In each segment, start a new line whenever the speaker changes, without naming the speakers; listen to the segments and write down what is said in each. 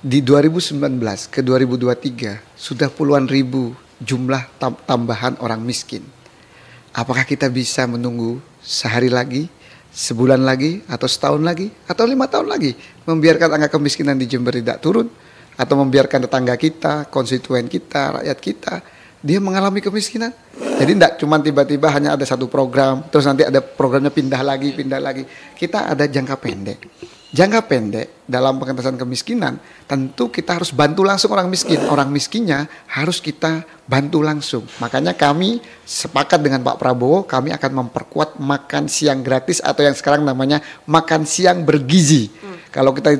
di 2019 ke 2023 sudah puluhan ribu jumlah tambahan orang miskin. Apakah kita bisa menunggu sehari lagi, sebulan lagi, atau setahun lagi, atau 5 tahun lagi membiarkan angka kemiskinan di Jember tidak turun, atau membiarkan tetangga kita, konstituen kita, rakyat kita dia mengalami kemiskinan? Jadi tidak cuma tiba-tiba hanya ada satu program, terus nanti ada programnya pindah lagi. Kita ada jangka pendek. Jangka pendek dalam pengentasan kemiskinan, tentu kita harus bantu langsung orang miskin. Orang miskinnya harus kita bantu langsung. Makanya kami sepakat dengan Pak Prabowo, kami akan memperkuat makan siang gratis atau yang sekarang namanya makan siang bergizi. Kalau kita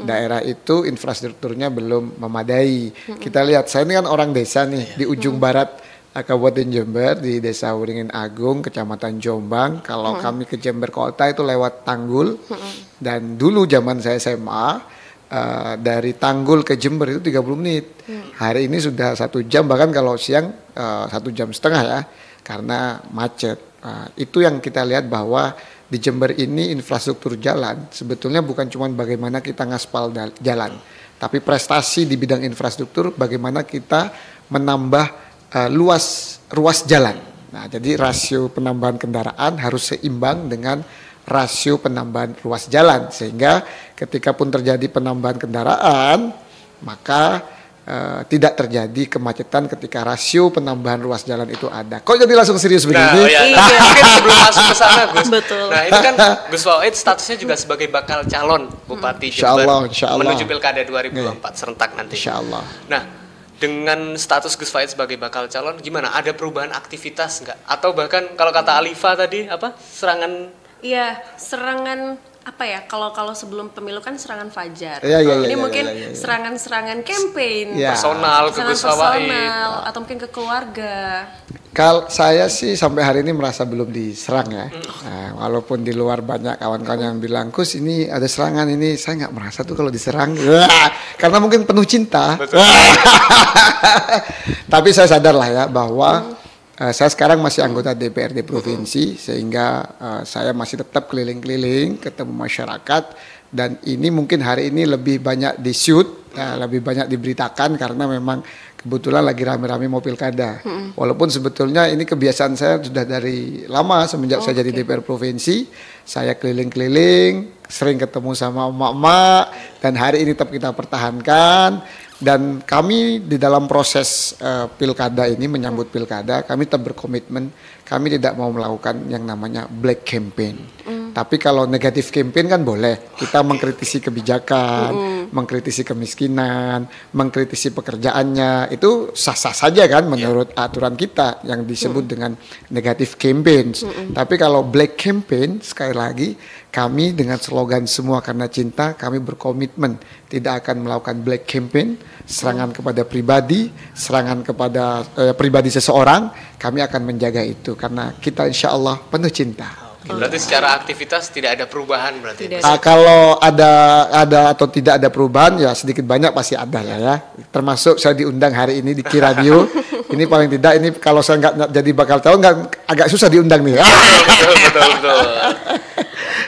daerah itu infrastrukturnya belum memadai. Kita lihat, saya ini kan orang desa nih di ujung barat Kabupaten Jember, di Desa Wuringin Agung, Kecamatan Jombang. Kalau kami ke Jember Kota itu lewat Tanggul. Dan dulu zaman saya SMA, dari Tanggul ke Jember itu 30 menit. Hari ini sudah 1 jam, bahkan kalau siang 1,5 jam ya, karena macet. Itu yang kita lihat bahwa di Jember ini infrastruktur jalan sebetulnya bukan cuma bagaimana kita ngaspal jalan, tapi prestasi di bidang infrastruktur bagaimana kita menambah ruas jalan. Nah, jadi rasio penambahan kendaraan harus seimbang dengan rasio penambahan ruas jalan, sehingga ketika pun terjadi penambahan kendaraan maka tidak terjadi kemacetan ketika rasio penambahan ruas jalan itu ada. Kok jadi langsung serius begini?
Nah, iya. Mungkin sebelum masuk ke sana, Gus. Betul. Nah, ini kan Gus Fauid statusnya juga sebagai bakal calon Bupati Jember menuju Pilkada 2024 serentak nanti.
Insyaallah.
Nah, dengan status Gus Fauid sebagai bakal calon, gimana? Ada perubahan aktivitas nggak? Atau bahkan kalau kata Alifa tadi apa? Serangan?
Iya, serangan apa ya, kalau sebelum pemilu kan serangan fajar.
Ini
mungkin serangan-serangan campaign
personal ke Gus Fauid
atau mungkin ke keluarga.
Kalau saya sih sampai hari ini merasa belum diserang ya. Nah, walaupun di luar banyak kawan-kawan yang bilang, Kus ini ada serangan ini, saya nggak merasa tuh kalau diserang. Karena mungkin penuh cinta. Tapi saya sadar lah ya bahwa saya sekarang masih anggota DPRD provinsi, sehingga saya masih tetap keliling-keliling ketemu masyarakat, dan ini mungkin hari ini lebih banyak di-shoot, lebih banyak diberitakan karena memang kebetulan lagi rame-rame mau pilkada. Walaupun sebetulnya ini kebiasaan saya sudah dari lama, semenjak saya jadi DPR provinsi, saya keliling-keliling, sering ketemu sama emak-emak, dan hari ini tetap kita pertahankan. Dan kami di dalam proses pilkada ini, menyambut pilkada, kami tetap berkomitmen, kami tidak mau melakukan yang namanya black campaign. Tapi kalau negatif campaign kan boleh, kita mengkritisi kebijakan, mengkritisi kemiskinan, mengkritisi pekerjaannya, itu sah-sah saja kan menurut aturan kita yang disebut dengan negatif campaign. Tapi kalau black campaign, sekali lagi, kami dengan slogan Semua Karena Cinta, kami berkomitmen tidak akan melakukan black campaign, serangan kepada pribadi, serangan kepada pribadi seseorang. Kami akan menjaga itu karena kita insya Allah penuh cinta.
Berarti secara aktivitas tidak ada perubahan berarti?
Kalau ada atau tidak ada perubahan ya sedikit banyak pasti ada lah ya. Termasuk saya diundang hari ini di Ki Radio. Ini paling tidak, ini kalau saya nggak jadi bakal tahu, nggak agak susah diundang nih.
Betul.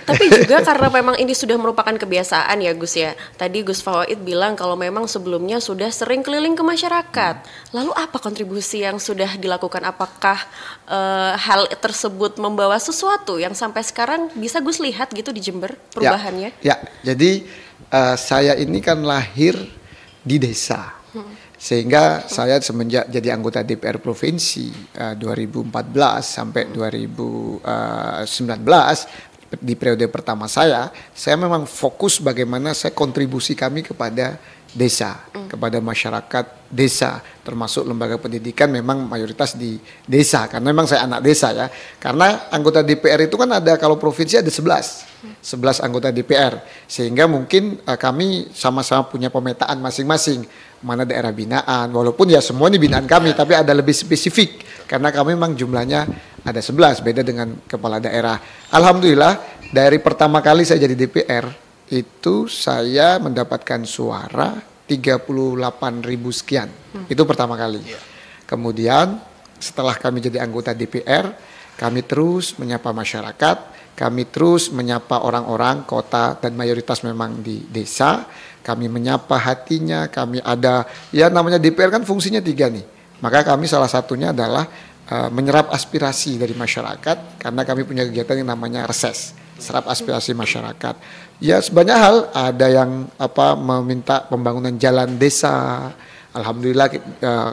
Tapi juga karena memang ini sudah merupakan kebiasaan ya Gus ya. Tadi Gus Fawait bilang kalau memang sebelumnya sudah sering keliling ke masyarakat. Lalu apa kontribusi yang sudah dilakukan? Apakah hal tersebut membawa sesuatu yang sampai sekarang bisa Gus lihat gitu di Jember perubahannya?
Ya, jadi saya ini kan lahir di desa. Sehingga saya semenjak jadi anggota DPR Provinsi 2014 sampai 2019, di periode pertama saya memang fokus bagaimana saya kontribusi kami kepada desa, kepada masyarakat desa, termasuk lembaga pendidikan memang mayoritas di desa, karena memang saya anak desa ya. Karena anggota DPR itu kan ada, kalau provinsi ada 11 anggota DPR, sehingga mungkin kami sama-sama punya pemetaan masing-masing, mana daerah binaan, walaupun ya semua ini binaan kami, tapi ada lebih spesifik, karena kami memang jumlahnya ada 11, beda dengan kepala daerah. Alhamdulillah, dari pertama kali saya jadi DPR, itu saya mendapatkan suara 38.000 sekian. Itu pertama kali. Kemudian setelah kami jadi anggota DPR, kami terus menyapa masyarakat, kami terus menyapa orang-orang kota dan mayoritas memang di desa. Kami menyapa hatinya, kami ada, ya namanya DPR kan fungsinya 3 nih. Maka kami salah satunya adalah menyerap aspirasi dari masyarakat, karena kami punya kegiatan yang namanya reses, serap aspirasi masyarakat. Ya sebanyak hal, ada yang meminta pembangunan jalan desa. Alhamdulillah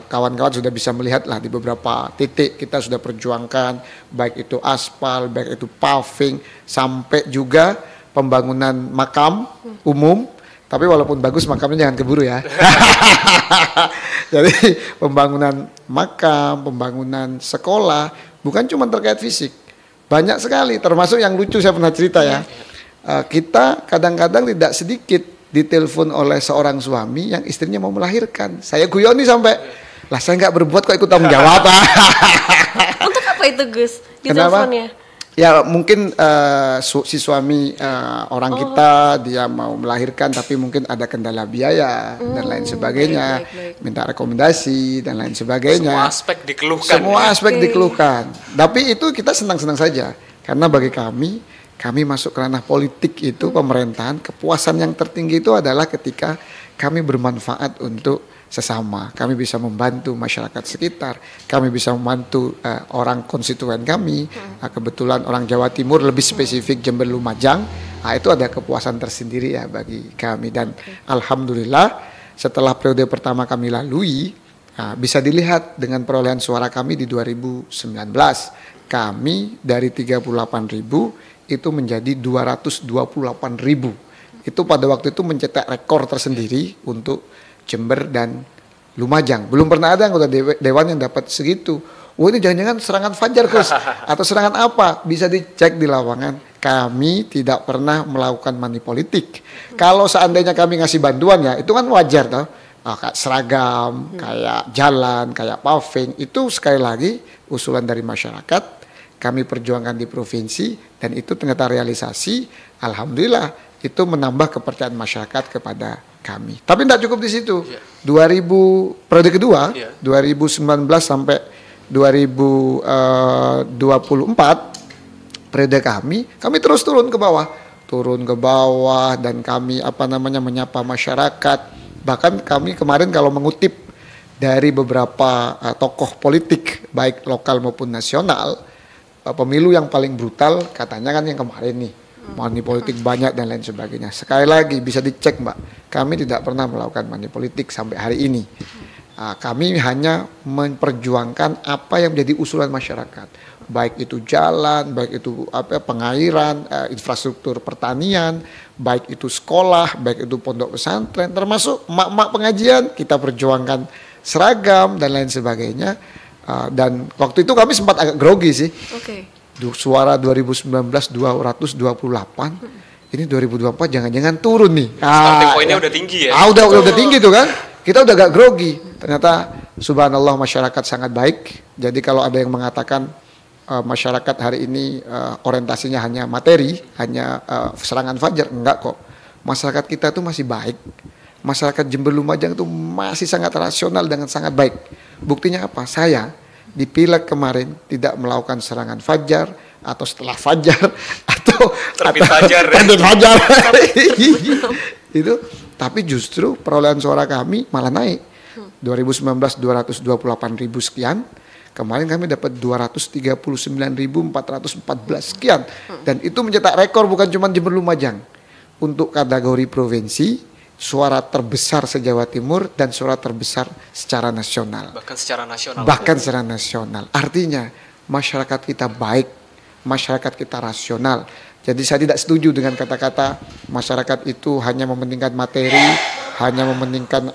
kawan-kawan sudah bisa melihat lah di beberapa titik kita sudah perjuangkan, baik itu aspal, baik itu paving, sampai juga pembangunan makam umum. Tapi walaupun bagus, makamnya jangan keburu ya. Jadi pembangunan makam, pembangunan sekolah, bukan cuma terkait fisik. Banyak sekali, termasuk yang lucu saya pernah cerita ya. Kita kadang-kadang tidak sedikit ditelepon oleh seorang suami yang istrinya mau melahirkan. Saya guyoni sampai, lah saya nggak berbuat kok ikut tanggung jawab.
Untuk apa itu Gus? Di teleponnya?
Ya mungkin si suami orang kita, dia mau melahirkan tapi mungkin ada kendala biaya dan lain sebagainya, baik. Minta rekomendasi dan lain sebagainya.
Semua aspek dikeluhkan.
Semua aspek dikeluhkan. Tapi itu kita senang-senang saja, karena bagi kami masuk ke ranah politik itu pemerintahan, kepuasan yang tertinggi itu adalah ketika kami bermanfaat untuk sesama, kami bisa membantu masyarakat sekitar, kami bisa membantu orang konstituen kami, kebetulan orang Jawa Timur, lebih spesifik Jember Lumajang, itu ada kepuasan tersendiri ya bagi kami. Dan alhamdulillah setelah periode pertama kami lalui, bisa dilihat dengan perolehan suara kami di 2019, kami dari 38.000 itu menjadi 228.000. Itu pada waktu itu mencetak rekor tersendiri untuk Jember dan Lumajang. Belum pernah ada anggota dewan yang dapat segitu. Oh ini jangan-jangan serangan fajar Gus, atau serangan apa? Bisa dicek di lapangan. Kami tidak pernah melakukan money politik. Kalau seandainya kami ngasih bantuan ya, itu kan wajar toh. kayak seragam, kayak jalan, kayak paving, itu sekali lagi usulan dari masyarakat, kami perjuangkan di provinsi, dan itu ternyata realisasi. Alhamdulillah itu menambah kepercayaan masyarakat kepada kami. Tapi tidak cukup di situ. 2000 periode kedua, 2019 sampai 2024 periode kami terus turun ke bawah dan kami menyapa masyarakat. Bahkan kami kemarin kalau mengutip dari beberapa tokoh politik baik lokal maupun nasional, pemilu yang paling brutal katanya kan yang kemarin nih, money politik banyak dan lain sebagainya. Sekali lagi bisa dicek Mbak, kami tidak pernah melakukan money politik sampai hari ini. Kami hanya memperjuangkan apa yang menjadi usulan masyarakat, baik itu jalan, baik itu pengairan, infrastruktur pertanian, baik itu sekolah, baik itu pondok pesantren, termasuk emak-emak pengajian kita perjuangkan seragam dan lain sebagainya. Dan waktu itu kami sempat agak grogi sih. Suara 2019 228, ini 2024 jangan-jangan turun nih.
Starting pointnya udah tinggi ya.
Udah tinggi tuh kan. Kita udah agak grogi. Ternyata subhanallah masyarakat sangat baik. Jadi kalau ada yang mengatakan masyarakat hari ini orientasinya hanya materi, hanya serangan fajar, enggak kok. Masyarakat kita tuh masih baik. Masyarakat Jember Lumajang tuh masih sangat rasional dan sangat baik. Buktinya apa? Saya di pileg kemarin tidak melakukan serangan fajar atau setelah fajar atau terbit fajar. Itu, tapi justru perolehan suara kami malah naik. 2019 228.000 sekian, kemarin kami dapat 239.414 sekian, dan itu mencetak rekor bukan cuma Jember Lumajang. Untuk kategori provinsi, suara terbesar se-Jawa Timur dan suara terbesar secara nasional. Bahkan secara nasional. Artinya masyarakat kita baik, masyarakat kita rasional. Jadi saya tidak setuju dengan kata-kata masyarakat itu hanya mementingkan materi, hanya mementingkan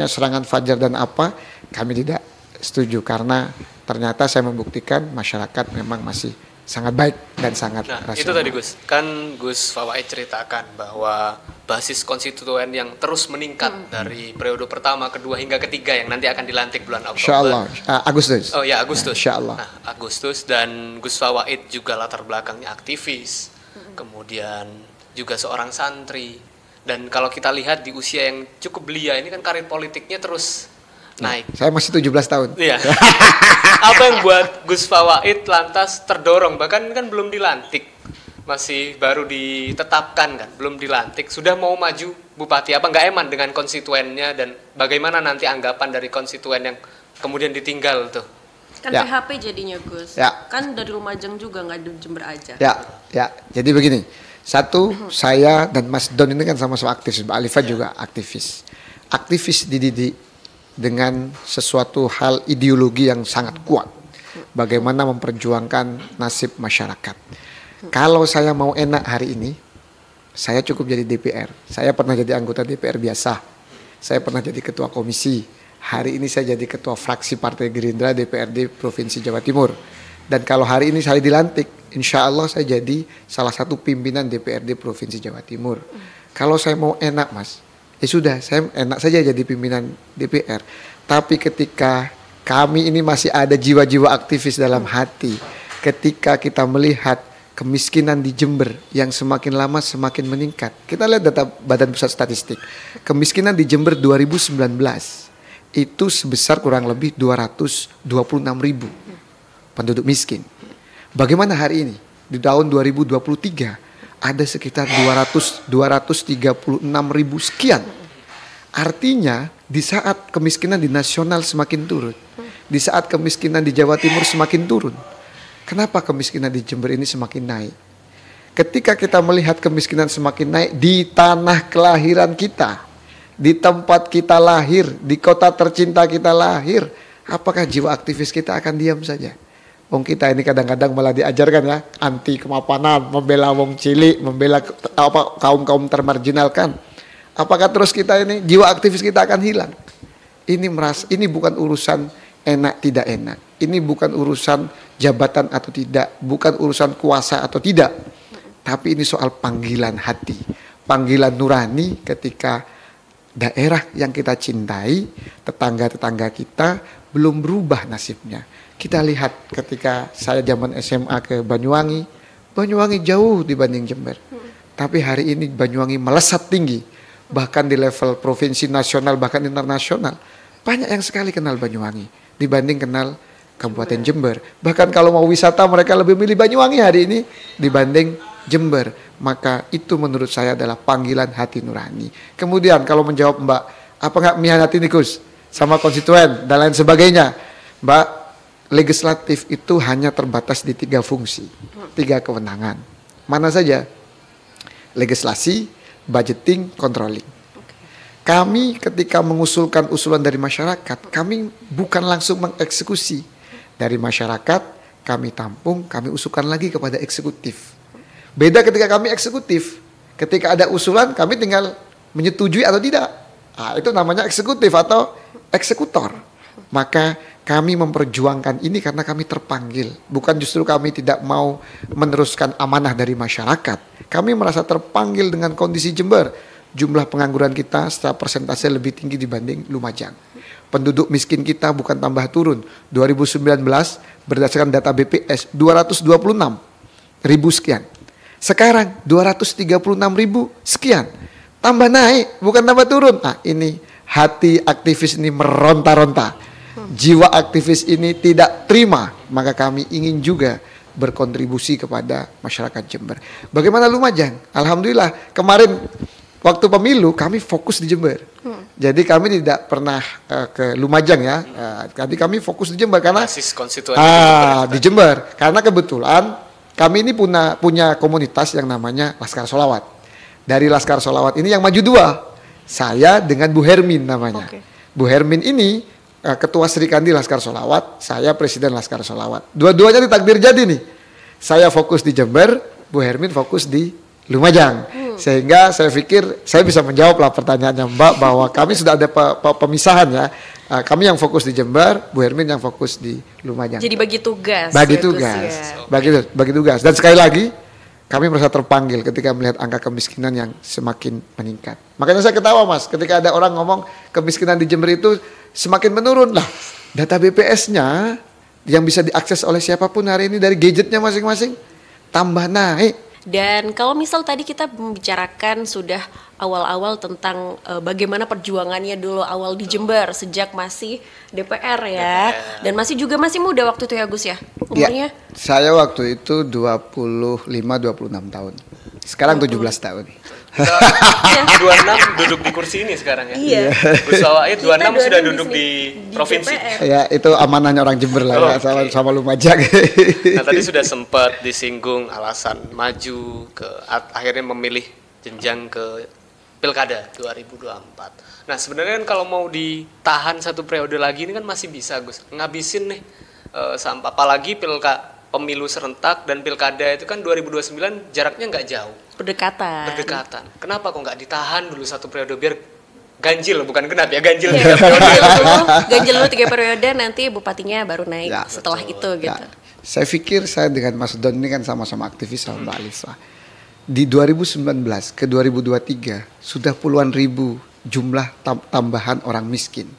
serangan fajar dan apa. Kami tidak setuju karena ternyata saya membuktikan masyarakat memang masih sangat baik dan sangat rasional.
Itu tadi Gus Fawaid ceritakan bahwa basis konstituen yang terus meningkat dari periode pertama, kedua hingga ketiga yang nanti akan dilantik bulan Oktober.
Insyaallah Agustus.
Oh ya Agustus.
Insyaallah.
Nah, Agustus, dan Gus Fawaid juga latar belakangnya aktivis, kemudian juga seorang santri. Dan kalau kita lihat di usia yang cukup belia ini kan karir politiknya terus naik.
Saya masih 17 tahun.
Iya. Apa yang buat Gus Fawaid lantas terdorong, bahkan kan belum dilantik, masih baru ditetapkan kan, belum dilantik, sudah mau maju bupati? Apa nggak eman dengan konstituennya, dan bagaimana nanti anggapan dari konstituen yang kemudian ditinggal tuh?
Kan PHP jadinya Gus. Kan dari Lumajang juga, nggak di Jember aja.
Jadi begini. Satu, saya dan Mas Don ini kan sama-sama aktivis, Mbak Alifah juga aktivis. Aktivis dididik dengan sesuatu hal ideologi yang sangat kuat. Bagaimana memperjuangkan nasib masyarakat. Kalau saya mau enak hari ini, saya cukup jadi DPR. Saya pernah jadi anggota DPR biasa. Saya pernah jadi ketua komisi. Hari ini saya jadi ketua fraksi Partai Gerindra DPRD Provinsi Jawa Timur. Dan kalau hari ini saya dilantik, insya Allah saya jadi salah satu pimpinan DPRD Provinsi Jawa Timur. Kalau saya mau enak Mas, ya sudah, saya enak saja jadi pimpinan DPR. Tapi ketika kami ini masih ada jiwa-jiwa aktivis dalam hati, ketika kita melihat kemiskinan di Jember yang semakin lama semakin meningkat. Kita lihat data Badan Pusat Statistik. Kemiskinan di Jember 2019 itu sebesar kurang lebih 226.000 penduduk miskin. Bagaimana hari ini? Di tahun 2023 ada sekitar 236.000 sekian. Artinya di saat kemiskinan di nasional semakin turun, di saat kemiskinan di Jawa Timur semakin turun, kenapa kemiskinan di Jember ini semakin naik? Ketika kita melihat kemiskinan semakin naik di tanah kelahiran kita, di tempat kita lahir, di kota tercinta kita lahir, apakah jiwa aktivis kita akan diam saja? Wong kita ini kadang-kadang malah diajarkan ya, anti kemapanan, membela wong cilik, membela kaum-kaum termarginalkan. Apakah terus kita ini jiwa aktivis kita akan hilang? Ini bukan urusan enak tidak enak. Ini bukan urusan jabatan atau tidak, bukan urusan kuasa atau tidak. Tapi ini soal panggilan hati, panggilan nurani ketika daerah yang kita cintai, tetangga-tetangga kita belum berubah nasibnya. Kita lihat ketika saya zaman SMA ke Banyuwangi, Banyuwangi jauh dibanding Jember. Tapi hari ini Banyuwangi melesat tinggi, bahkan di level provinsi, nasional, bahkan internasional. Banyak yang sekali kenal Banyuwangi dibanding kenal Kabupaten Jember. Bahkan kalau mau wisata mereka lebih milih Banyuwangi hari ini dibanding Jember. Maka itu menurut saya adalah panggilan hati nurani. Kemudian kalau menjawab Mbak, apa nggak mihanati nih Gus sama konstituen dan lain sebagainya, Mbak, legislatif itu hanya terbatas di 3 fungsi, 3 kewenangan. Mana saja? Legislasi, budgeting, controlling. Kami ketika mengusulkan usulan dari masyarakat, kami bukan langsung mengeksekusi. Dari masyarakat, kami tampung, kami usulkan lagi kepada eksekutif. Beda ketika kami eksekutif. Ketika ada usulan, kami tinggal menyetujui atau tidak. Nah, itu namanya eksekutif atau eksekutor. Maka kami memperjuangkan ini karena kami terpanggil. Bukan justru kami tidak mau meneruskan amanah dari masyarakat. Kami merasa terpanggil dengan kondisi Jember. Jumlah pengangguran kita secara persentase lebih tinggi dibanding Lumajang. Penduduk miskin kita bukan tambah turun. 2019 berdasarkan data BPS 226 ribu sekian. Sekarang 236 ribu sekian. Tambah naik, bukan tambah turun. Nah, ini hati aktivis ini meronta-ronta. Jiwa aktivis ini tidak terima. Maka kami ingin juga berkontribusi kepada masyarakat Jember. Bagaimana Lumajang? Alhamdulillah kemarin waktu pemilu kami fokus di Jember. Jadi kami tidak pernah ke Lumajang ya. Tadi kami fokus di Jember karena di Jember. Karena kebetulan kami ini punya komunitas yang namanya Laskar Sholawat. Dari Laskar Sholawat ini yang maju 2. Saya dengan Bu Hermin namanya. Bu Hermin ini ketua Serikandi Laskar Sholawat, saya presiden Laskar Sholawat. Dua-duanya ditakdir jadi nih. Saya fokus di Jember, Bu Hermin fokus di Lumajang. Sehingga saya pikir saya bisa menjawab lah pertanyaannya Mbak bahwa kami sudah ada pemisahan ya. Kami yang fokus di Jember, Bu Hermin yang fokus di Lumajang.
Jadi bagi tugas.
Bagi tugas. Ya. Bagi tugas. Dan sekali lagi kami merasa terpanggil ketika melihat angka kemiskinan yang semakin meningkat. Makanya saya ketawa Mas, ketika ada orang ngomong kemiskinan di Jember itu semakin menurun lah. Data BPS-nya yang bisa diakses oleh siapapun hari ini dari gadgetnya masing-masing tambah naik.
Dan kalau misal tadi kita membicarakan sudah awal-awal tentang bagaimana perjuangannya dulu awal di Jember sejak masih DPR ya. Dan masih muda waktu itu ya Gus ya umurnya?
Ya, saya waktu itu 25-26 tahun. Sekarang 17 tahun.
26 duduk di kursi ini sekarang ya.
Iya.
Gus Fawait 26 sudah duduk di provinsi.
Ya, itu amanahnya orang Jember lah ya, sama Lumajang.
Nah, tadi sudah sempat disinggung alasan maju ke akhirnya memilih jenjang ke Pilkada 2024. Nah, sebenarnya kan kalau mau ditahan 1 periode lagi ini kan masih bisa Gus. Ngabisin nih sampai apalagi pemilu serentak dan pilkada itu kan 2029 jaraknya nggak jauh. Berdekatan. Kenapa kok nggak ditahan dulu 1 periode biar ganjil, bukan genap ya, ganjil 3 periode.
Ganjil dulu 3 periode, nanti bupatinya baru naik ya, setelah betul. Itu gitu.
Ya. Saya pikir saya dengan Mas Don ini kan sama-sama aktivis sama Mbak Alisa. Di 2019 ke 2023 sudah puluhan ribu jumlah tambahan orang miskin.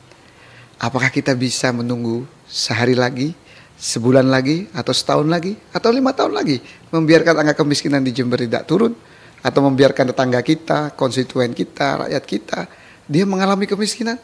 Apakah kita bisa menunggu sehari lagi, sebulan lagi, atau setahun lagi, atau 5 tahun lagi membiarkan angka kemiskinan di Jember tidak turun, atau membiarkan tetangga kita, konstituen kita, rakyat kita dia mengalami kemiskinan?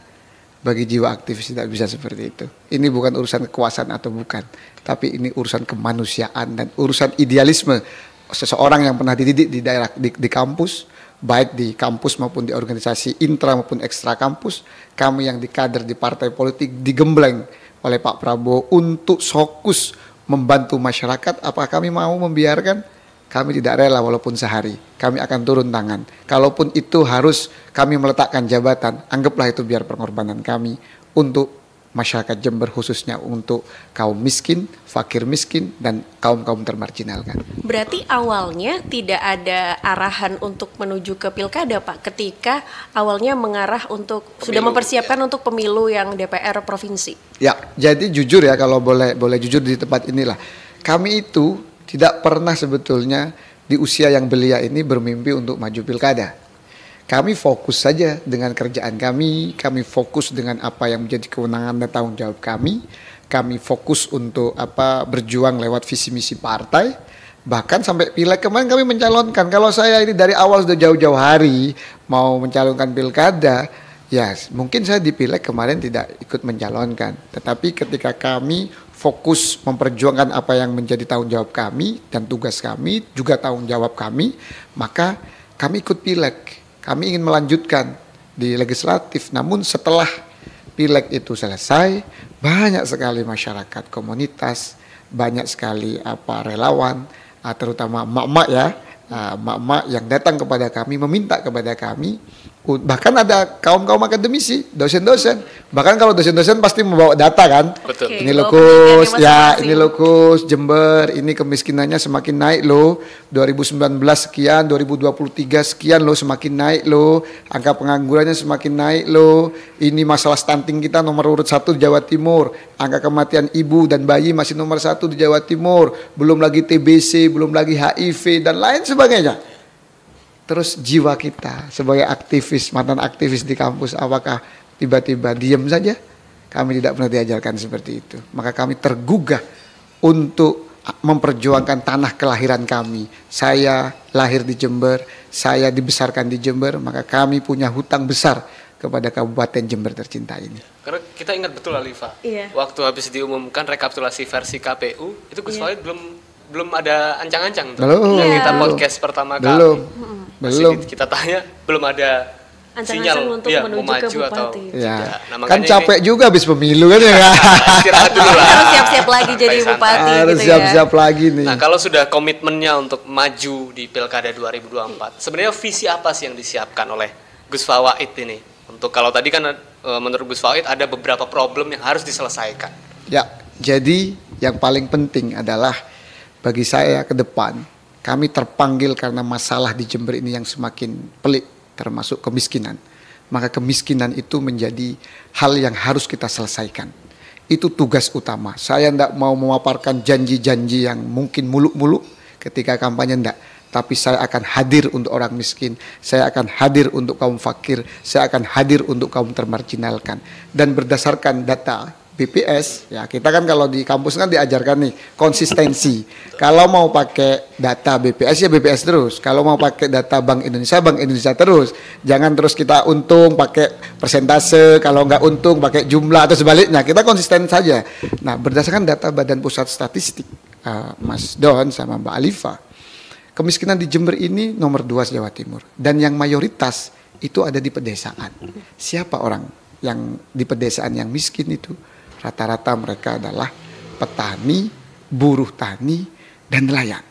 Bagi jiwa aktivis tidak bisa seperti itu. Ini bukan urusan kekuasaan atau bukan, tapi ini urusan kemanusiaan dan urusan idealisme seseorang yang pernah dididik di daerah di kampus, baik di kampus maupun di organisasi intra maupun ekstra kampus. Kami yang di kader di partai politik digembleng oleh Pak Prabowo untuk fokus membantu masyarakat. Apakah kami mau membiarkan? Kami tidak rela walaupun sehari. Kami akan turun tangan. Kalaupun itu harus kami meletakkan jabatan, anggaplah itu biar pengorbanan kami untuk masyarakat Jember, khususnya untuk kaum miskin, fakir miskin, dan kaum-kaum termarginalkan.
Berarti awalnya tidak ada arahan untuk menuju ke pilkada Pak, ketika awalnya mengarah untuk pemilu, sudah mempersiapkan untuk pemilu yang DPR provinsi.
Ya, jadi jujur ya, kalau boleh jujur di tempat inilah, kami itu tidak pernah sebetulnya di usia yang belia ini bermimpi untuk maju pilkada. Kami fokus saja dengan kerjaan kami fokus dengan apa yang menjadi kewenangan dan tanggung jawab kami fokus untuk berjuang lewat visi misi partai. Bahkan sampai pileg kemarin kami mencalonkan. Kalau saya ini dari awal sudah jauh-jauh hari mau mencalonkan pilkada, ya mungkin saya di pileg kemarin tidak ikut mencalonkan. Tetapi ketika kami fokus memperjuangkan apa yang menjadi tanggung jawab kami dan tugas kami, juga tanggung jawab kami, maka kami ikut pileg. Kami ingin melanjutkan di legislatif. Namun setelah pileg itu selesai, banyak sekali masyarakat komunitas, banyak sekali relawan, terutama emak-emak ya, emak-emak yang datang kepada kami, meminta kepada kami. Bahkan ada kaum-kaum akademisi, dosen-dosen. Bahkan kalau dosen-dosen pasti membawa data kan.
Betul.
Oke,
Ini loh Kus, ini loh Kus, Jember, ini kemiskinannya semakin naik loh. 2019 sekian, 2023 sekian loh, semakin naik loh. Angka penganggurannya semakin naik loh. Ini masalah stunting kita nomor urut 1 di Jawa Timur. Angka kematian ibu dan bayi masih nomor 1 di Jawa Timur. Belum lagi TBC, belum lagi HIV dan lain sebagainya. Terus jiwa kita sebagai aktivis, mantan aktivis di kampus, apakah tiba-tiba diam saja? Kami tidak pernah diajarkan seperti itu. Maka kami tergugah untuk memperjuangkan tanah kelahiran kami. Saya lahir di Jember, saya dibesarkan di Jember, maka kami punya hutang besar kepada Kabupaten Jember tercinta ini.
Karena kita ingat betul Alifa,
Iya.
waktu habis diumumkan rekapitulasi versi KPU, itu Gus Fawait belum ada ancang-ancang tuh.
Belum.
Kita
Belum.
podcast pertama
Belum.
kali.
Belum.
Masih kita tanya belum ada
Ancang-ancang
sinyal
untuk
ya,
menuju
mau maju
ke
atau
bupati.
Ya.
tidak. Nah,
Kan
makanya
capek juga habis pemilu kan ya.
istirahat dulu lah.
Harus siap-siap lagi jadi
Santai-santai.
bupati
Harus
gitu ya.
siap-siap lagi nih.
Nah, kalau sudah komitmennya untuk maju di Pilkada 2024, sebenarnya visi apa sih yang disiapkan oleh Gus Fawait ini? Untuk kalau tadi kan menurut Gus Fawait ada beberapa problem yang harus diselesaikan.
Ya, jadi yang paling penting adalah bagi saya ke depan, kami terpanggil karena masalah di Jember ini yang semakin pelik, termasuk kemiskinan. Maka kemiskinan itu menjadi hal yang harus kita selesaikan. Itu tugas utama. Saya tidak mau memaparkan janji-janji yang mungkin muluk-muluk ketika kampanye, enggak. Tapi saya akan hadir untuk orang miskin, saya akan hadir untuk kaum fakir, saya akan hadir untuk kaum termarginalkan. Dan berdasarkan data BPS, ya kita kan kalau di kampus kan diajarkan nih konsistensi. Kalau mau pakai data BPS ya BPS terus. Kalau mau pakai data Bank Indonesia terus. Jangan terus kita untung pakai persentase, kalau nggak untung pakai jumlah atau sebaliknya. Kita konsisten saja. Nah, berdasarkan data Badan Pusat Statistik, Mas Don sama Mbak Alifa, kemiskinan di Jember ini nomor 2 Jawa Timur. Dan yang mayoritas itu ada di pedesaan. Siapa orang yang di pedesaan yang miskin itu? Rata-rata mereka adalah petani, buruh tani, dan nelayan.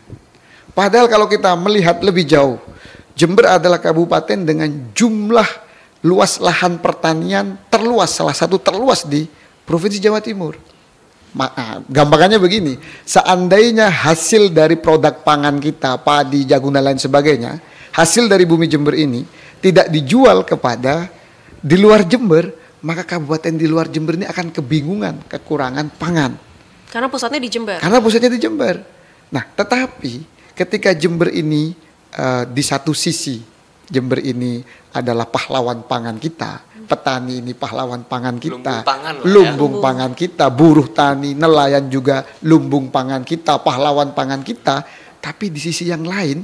Padahal kalau kita melihat lebih jauh, Jember adalah kabupaten dengan jumlah luas lahan pertanian terluas, salah satu terluas di Provinsi Jawa Timur. Gampangannya begini, seandainya hasil dari produk pangan kita, padi, jagung, dan lain sebagainya, hasil dari bumi Jember ini tidak dijual kepada di luar Jember, maka kabupaten di luar Jember ini akan kebingungan, kekurangan pangan.
Karena pusatnya di Jember.
Karena pusatnya di Jember. Nah, tetapi ketika Jember ini di satu sisi Jember ini adalah pahlawan pangan kita, petani ini pahlawan pangan kita, lumbung pangan kita, buruh tani, nelayan juga lumbung pangan kita, pahlawan pangan kita, tapi di sisi yang lain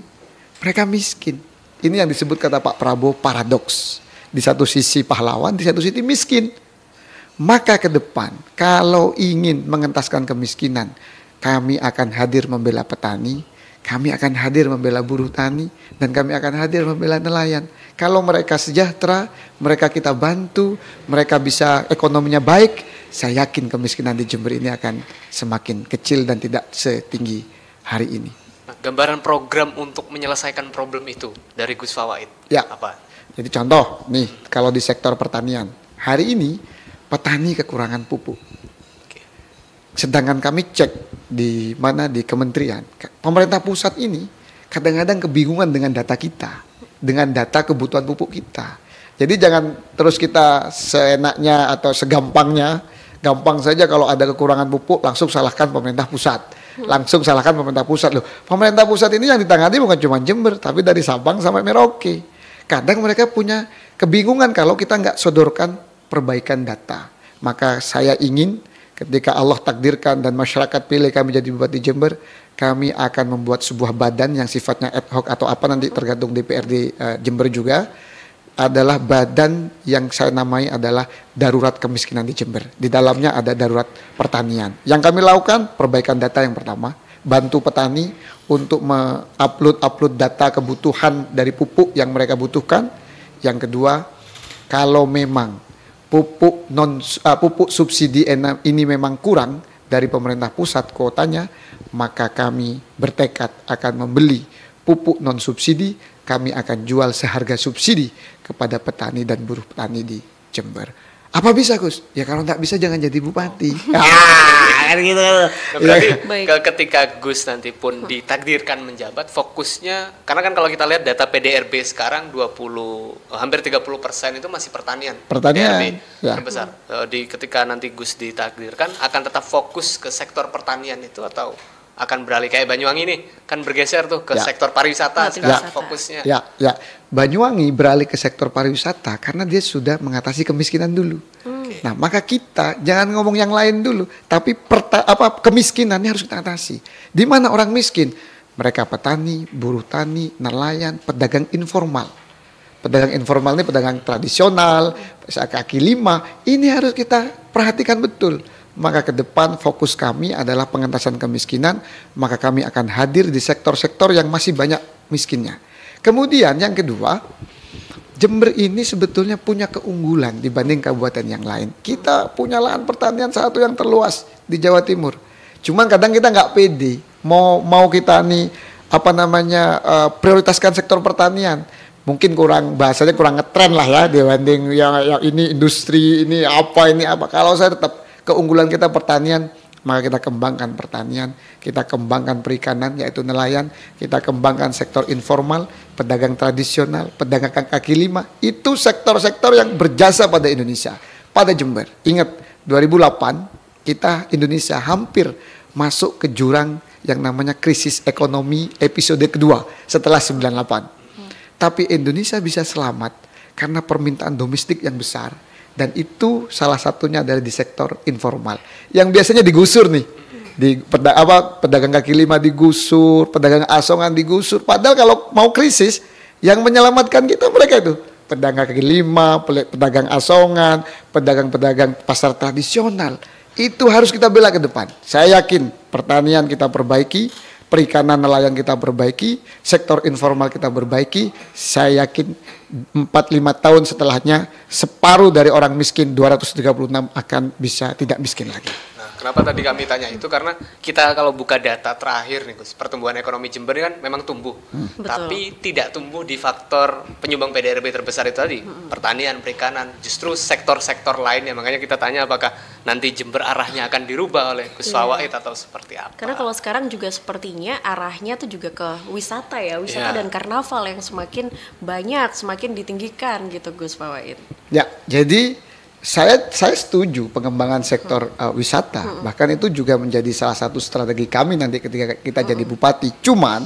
mereka miskin. Ini yang disebut kata Pak Prabowo paradoks. Di satu sisi pahlawan, di satu sisi miskin. Maka ke depan, kalau ingin mengentaskan kemiskinan, kami akan hadir membela petani, kami akan hadir membela buruh tani, dan kami akan hadir membela nelayan. Kalau mereka sejahtera, mereka kita bantu, mereka bisa ekonominya baik, saya yakin kemiskinan di Jember ini akan semakin kecil dan tidak setinggi hari ini.
Nah, gambaran program untuk menyelesaikan problem itu dari Gus Fawait,
ya.
Apa?
Jadi contoh nih, kalau di sektor pertanian, hari ini petani kekurangan pupuk. Sedangkan kami cek di mana di kementerian, pemerintah pusat ini kadang-kadang kebingungan dengan data kita, dengan data kebutuhan pupuk kita. Jadi jangan terus kita seenaknya atau segampangnya, gampang saja kalau ada kekurangan pupuk langsung salahkan pemerintah pusat. Langsung salahkan pemerintah pusat loh. Pemerintah pusat ini yang ditangani bukan cuma Jember, tapi dari Sabang sampai Merauke. kadang mereka punya kebingungan kalau kita nggak sodorkan perbaikan data. Maka saya ingin ketika Allah takdirkan dan masyarakat pilih kami jadi Bupati Jember, kami akan membuat sebuah badan yang sifatnya ad hoc atau apa nanti tergantung DPRD Jember juga, adalah badan yang saya namai adalah darurat kemiskinan di Jember. Di dalamnya ada darurat pertanian. Yang kami lakukan perbaikan data yang pertama, bantu petani untuk upload data kebutuhan dari pupuk yang mereka butuhkan. Yang kedua, kalau memang pupuk subsidi ini memang kurang dari pemerintah pusat kuotanya, maka kami bertekad akan membeli pupuk non subsidi, kami akan jual seharga subsidi kepada petani dan buruh petani di Jember. Apa bisa, Gus? Ya kalau nggak bisa jangan jadi bupati.
Kan gitu. Nah, berarti
Baik.
ketika Gus nanti pun ditakdirkan menjabat, fokusnya, karena kan kalau kita lihat data PDRB sekarang hampir 30% itu masih pertanian.
Pertanian,
PDRB
ya.
terbesar. Ketika nanti Gus ditakdirkan, akan tetap fokus ke sektor pertanian itu atau akan beralih kayak Banyuwangi nih, kan bergeser tuh ke
Ya.
sektor pariwisata sekarang
Pariwisata.
fokusnya.
Ya, Banyuwangi beralih ke sektor pariwisata karena dia sudah mengatasi kemiskinan dulu. Nah, maka kita jangan ngomong yang lain dulu, tapi kemiskinannya harus kita atasi. Di mana orang miskin? Mereka petani, buruh tani, nelayan, pedagang informal. Pedagang informal ini pedagang tradisional, kaki lima, ini harus kita perhatikan betul. Maka ke depan fokus kami adalah pengentasan kemiskinan, maka kami akan hadir di sektor-sektor yang masih banyak miskinnya. Kemudian yang kedua, Jember ini sebetulnya punya keunggulan dibanding kabupaten yang lain. Kita punya lahan pertanian satu yang terluas di Jawa Timur. Cuman kadang kita nggak pede, mau kita nih prioritaskan sektor pertanian. Mungkin bahasanya kurang ngetren lah ya dibanding yang ini industri, ini apa. Kalau saya tetap keunggulan kita pertanian, maka kita kembangkan pertanian, kita kembangkan perikanan yaitu nelayan, kita kembangkan sektor informal, pedagang tradisional, pedagang kaki lima. Itu sektor-sektor yang berjasa pada Indonesia, pada Jember. Ingat 2008 kita Indonesia hampir masuk ke jurang yang namanya krisis ekonomi episode kedua setelah 98. Tapi Indonesia bisa selamat karena permintaan domestik yang besar. Dan itu salah satunya adalah di sektor informal yang biasanya digusur nih, pedagang kaki lima digusur, pedagang asongan digusur. Padahal kalau mau krisis, yang menyelamatkan kita mereka itu pedagang kaki lima, pedagang asongan, pedagang-pedagang pasar tradisional. Itu harus kita bela ke depan. Saya yakin pertanian kita perbaiki, perikanan nelayan kita perbaiki, sektor informal kita perbaiki. Saya yakin 4-5 tahun setelahnya separuh dari orang miskin 236 akan bisa tidak miskin lagi.
Nah, kenapa tadi kami tanya itu? Karena kita kalau buka data terakhir nih Gus, pertumbuhan ekonomi Jember kan memang tumbuh. Tapi tidak tumbuh di faktor penyumbang PDRB terbesar itu tadi, pertanian, perikanan, justru sektor-sektor lainnya. Makanya kita tanya apakah nanti Jember arahnya akan dirubah oleh Gus Fawait atau seperti apa?
Karena kalau sekarang juga sepertinya arahnya tuh juga ke wisata ya, wisata dan karnaval yang semakin banyak, semakin ditinggikan gitu Gus Fawait.
Ya, jadi saya setuju pengembangan sektor wisata. Bahkan itu juga menjadi salah satu strategi kami nanti ketika kita jadi bupati. Cuman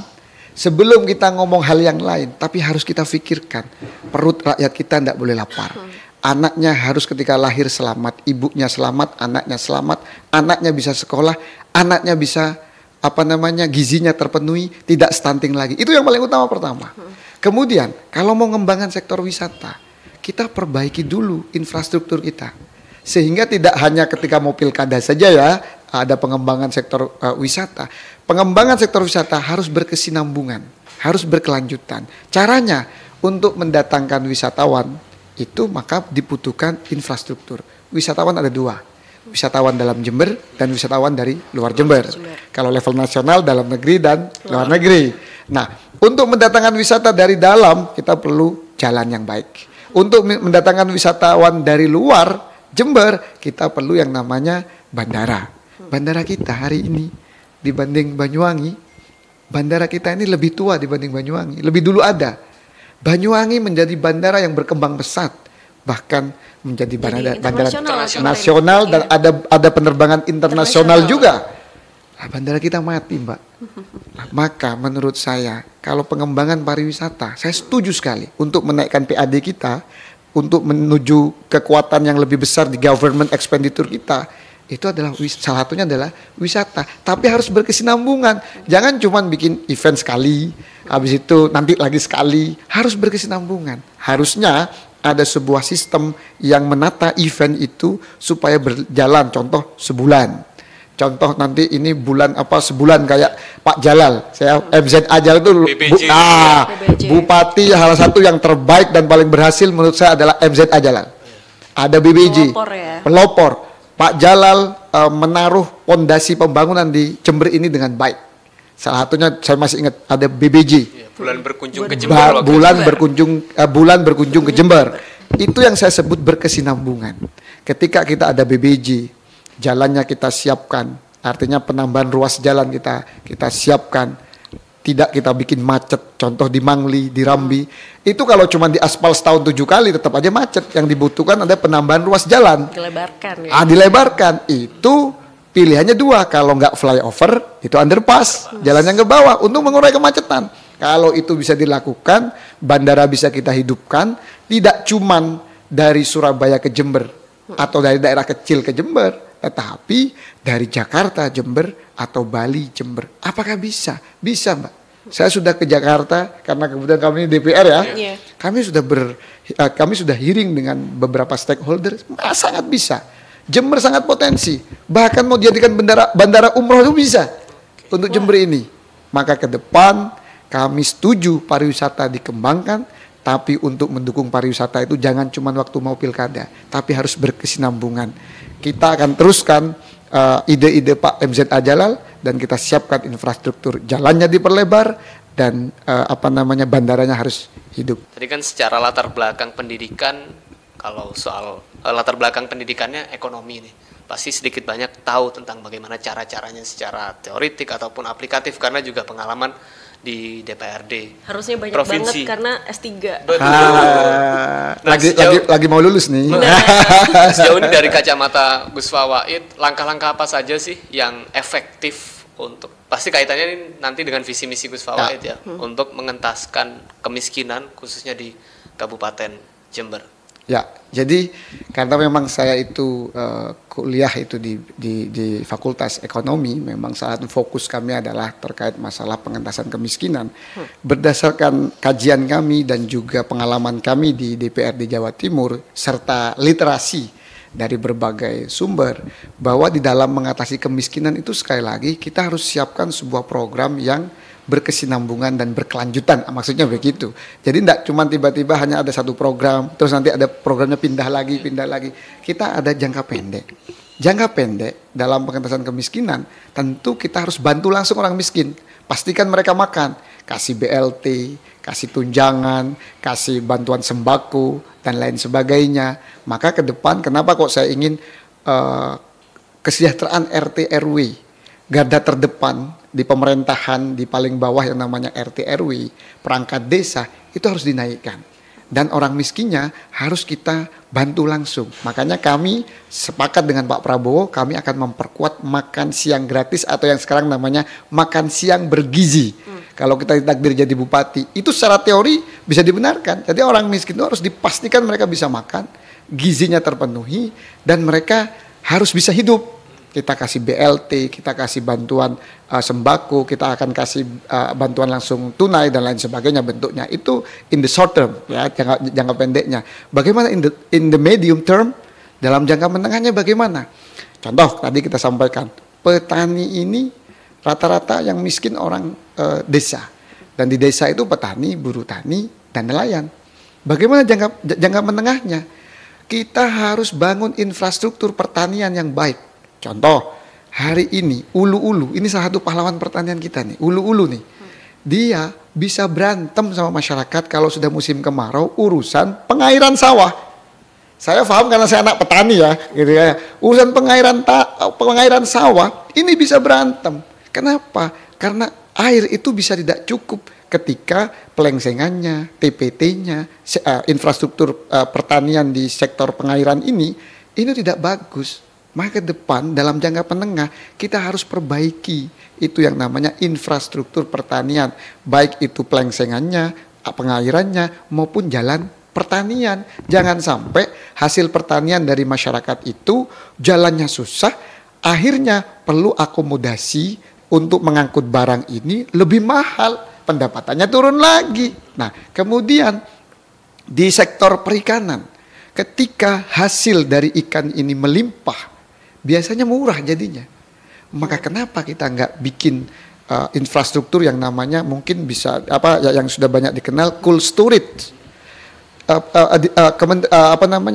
sebelum kita ngomong hal yang lain, tapi harus kita pikirkan perut rakyat kita tidak boleh lapar. Anaknya harus ketika lahir selamat, ibunya selamat, anaknya bisa sekolah, anaknya bisa gizinya terpenuhi, tidak stunting lagi. Itu yang paling utama pertama. Kemudian kalau mau ngembangkan sektor wisata, kita perbaiki dulu infrastruktur kita. Sehingga tidak hanya ketika mau pilkada saja ya, ada pengembangan sektor wisata. Pengembangan sektor wisata harus berkesinambungan, harus berkelanjutan. Caranya untuk mendatangkan wisatawan itu maka dibutuhkan infrastruktur. Wisatawan ada dua, wisatawan dalam Jember dan wisatawan dari luar Jember. Kalau level nasional, dalam negeri dan luar negeri. Nah, untuk mendatangkan wisata dari dalam kita perlu jalan yang baik. Untuk mendatangkan wisatawan dari luar Jember kita perlu yang namanya bandara. Bandara kita hari ini dibanding Banyuwangi, bandara kita ini lebih tua dibanding Banyuwangi. Lebih dulu ada. Banyuwangi menjadi bandara yang berkembang pesat, bahkan menjadi bandara nasional dan ada penerbangan internasional juga. Nah, bandara kita mati, Mbak. Nah, maka menurut saya, kalau pengembangan pariwisata, saya setuju sekali untuk menaikkan PAD kita, untuk menuju kekuatan yang lebih besar di government expenditure kita. Itu adalah salah satunya adalah wisata, tapi harus berkesinambungan. Jangan cuma bikin event sekali, habis itu nanti lagi sekali, harus berkesinambungan. Harusnya ada sebuah sistem yang menata event itu supaya berjalan, contoh sebulan. Contoh nanti ini bulan apa sebulan kayak Pak Jalal, saya MZ Ajal itu
BPJ.
Bupati salah satu yang terbaik dan paling berhasil menurut saya adalah MZ Ajalal. Ada BBJ,
Pelopor ya.
pelopor. Pak Jalal menaruh pondasi pembangunan di Jember ini dengan baik. Salah satunya saya masih ingat ada BBJ.
Ya, bulan berkunjung ke Jember.
Bulan berkunjung ke Jember. Itu yang saya sebut berkesinambungan. Ketika kita ada BBJ, jalannya kita siapkan, artinya penambahan ruas jalan kita siapkan, tidak kita bikin macet. Contoh di Mangli, di Rambi, itu kalau cuma di aspal setahun 7 kali tetap aja macet. Yang dibutuhkan ada penambahan ruas jalan.
Dilebarkan ya.
Dilebarkan. Itu pilihannya 2, kalau nggak flyover itu underpass, jalannya ke bawah untuk mengurai kemacetan. Kalau itu bisa dilakukan, bandara bisa kita hidupkan, tidak cuman dari Surabaya ke Jember atau dari daerah kecil ke Jember, tetapi dari Jakarta Jember atau Bali Jember. Apakah bisa? Bisa, Mbak. Saya sudah ke Jakarta karena kebetulan kami DPR ya.
Yeah.
Kami sudah hearing dengan beberapa stakeholder, sangat bisa. Jember sangat potensi. Bahkan mau dijadikan bandara umroh itu bisa untuk Jember ini. Maka ke depan kami setuju pariwisata dikembangkan, tapi untuk mendukung pariwisata itu jangan cuma waktu mau pilkada, tapi harus berkesinambungan. Kita akan teruskan ide-ide Pak MZ Ajalal dan kita siapkan infrastruktur, jalannya diperlebar dan bandaranya harus hidup.
Tadi kan secara latar belakang pendidikan, kalau soal latar belakang pendidikannya ekonomi nih, pasti sedikit banyak tahu tentang bagaimana cara-caranya secara teoritik ataupun aplikatif karena juga pengalaman di DPRD.
Harusnya banyak
provinsi.
banget karena S3.
Lagi mau lulus nih.
Sejauh ini dari kacamata Gus Fawaid, langkah-langkah apa saja sih yang efektif untuk, pasti kaitannya ini nanti dengan visi misi Gus Fawaid ya, untuk mengentaskan kemiskinan khususnya di Kabupaten Jember.
Ya, jadi karena memang saya itu kuliah itu di Fakultas Ekonomi, memang salah satu fokus kami adalah terkait masalah pengentasan kemiskinan. Berdasarkan kajian kami dan juga pengalaman kami di DPRD Jawa Timur serta literasi dari berbagai sumber, bahwa di dalam mengatasi kemiskinan itu sekali lagi kita harus siapkan sebuah program yang berkesinambungan dan berkelanjutan, maksudnya begitu. Jadi tidak cuma tiba-tiba hanya ada satu program, terus nanti ada programnya pindah lagi. Kita ada jangka pendek. Jangka pendek dalam pengentasan kemiskinan, tentu kita harus bantu langsung orang miskin. Pastikan mereka makan, kasih BLT, kasih tunjangan, kasih bantuan sembako, dan lain sebagainya. Maka ke depan, kenapa kok saya ingin kesejahteraan RT RW, garda terdepan di pemerintahan di paling bawah yang namanya RT RW, perangkat desa itu harus dinaikkan. Dan orang miskinnya harus kita bantu langsung. Makanya kami sepakat dengan Pak Prabowo, kami akan memperkuat makan siang gratis atau yang sekarang namanya makan siang bergizi. Kalau kita ditakdir jadi bupati, itu secara teori bisa dibenarkan. Jadi orang miskin itu harus dipastikan mereka bisa makan, gizinya terpenuhi, dan mereka harus bisa hidup. Kita kasih BLT, kita kasih bantuan sembako, kita akan kasih bantuan langsung tunai dan lain sebagainya bentuknya. Itu in the short term, ya, jangka pendeknya. Bagaimana in the medium term, dalam jangka menengahnya bagaimana? Contoh tadi kita sampaikan, petani ini rata-rata yang miskin orang desa. Dan di desa itu petani, buruh tani, dan nelayan. Bagaimana jangka menengahnya? Kita harus bangun infrastruktur pertanian yang baik. Contoh, hari ini ulu-ulu, ini salah satu pahlawan pertanian kita nih, ulu-ulu nih. Dia bisa berantem sama masyarakat kalau sudah musim kemarau urusan pengairan sawah. Saya paham karena saya anak petani ya, gitu ya. Urusan pengairan sawah ini bisa berantem. Kenapa? Karena air itu bisa tidak cukup ketika pelengsengannya, TPT-nya, infrastruktur pertanian di sektor pengairan ini tidak bagus. Maka ke depan dalam jangka menengah kita harus perbaiki itu yang namanya infrastruktur pertanian, baik itu pelengsengannya, pengairannya maupun jalan pertanian. Jangan sampai hasil pertanian dari masyarakat itu jalannya susah, akhirnya perlu akomodasi untuk mengangkut barang ini lebih mahal, pendapatannya turun lagi. Nah, kemudian di sektor perikanan, ketika hasil dari ikan ini melimpah, biasanya murah jadinya. Maka kenapa kita nggak bikin infrastruktur yang namanya mungkin bisa yang sudah banyak dikenal cold storage.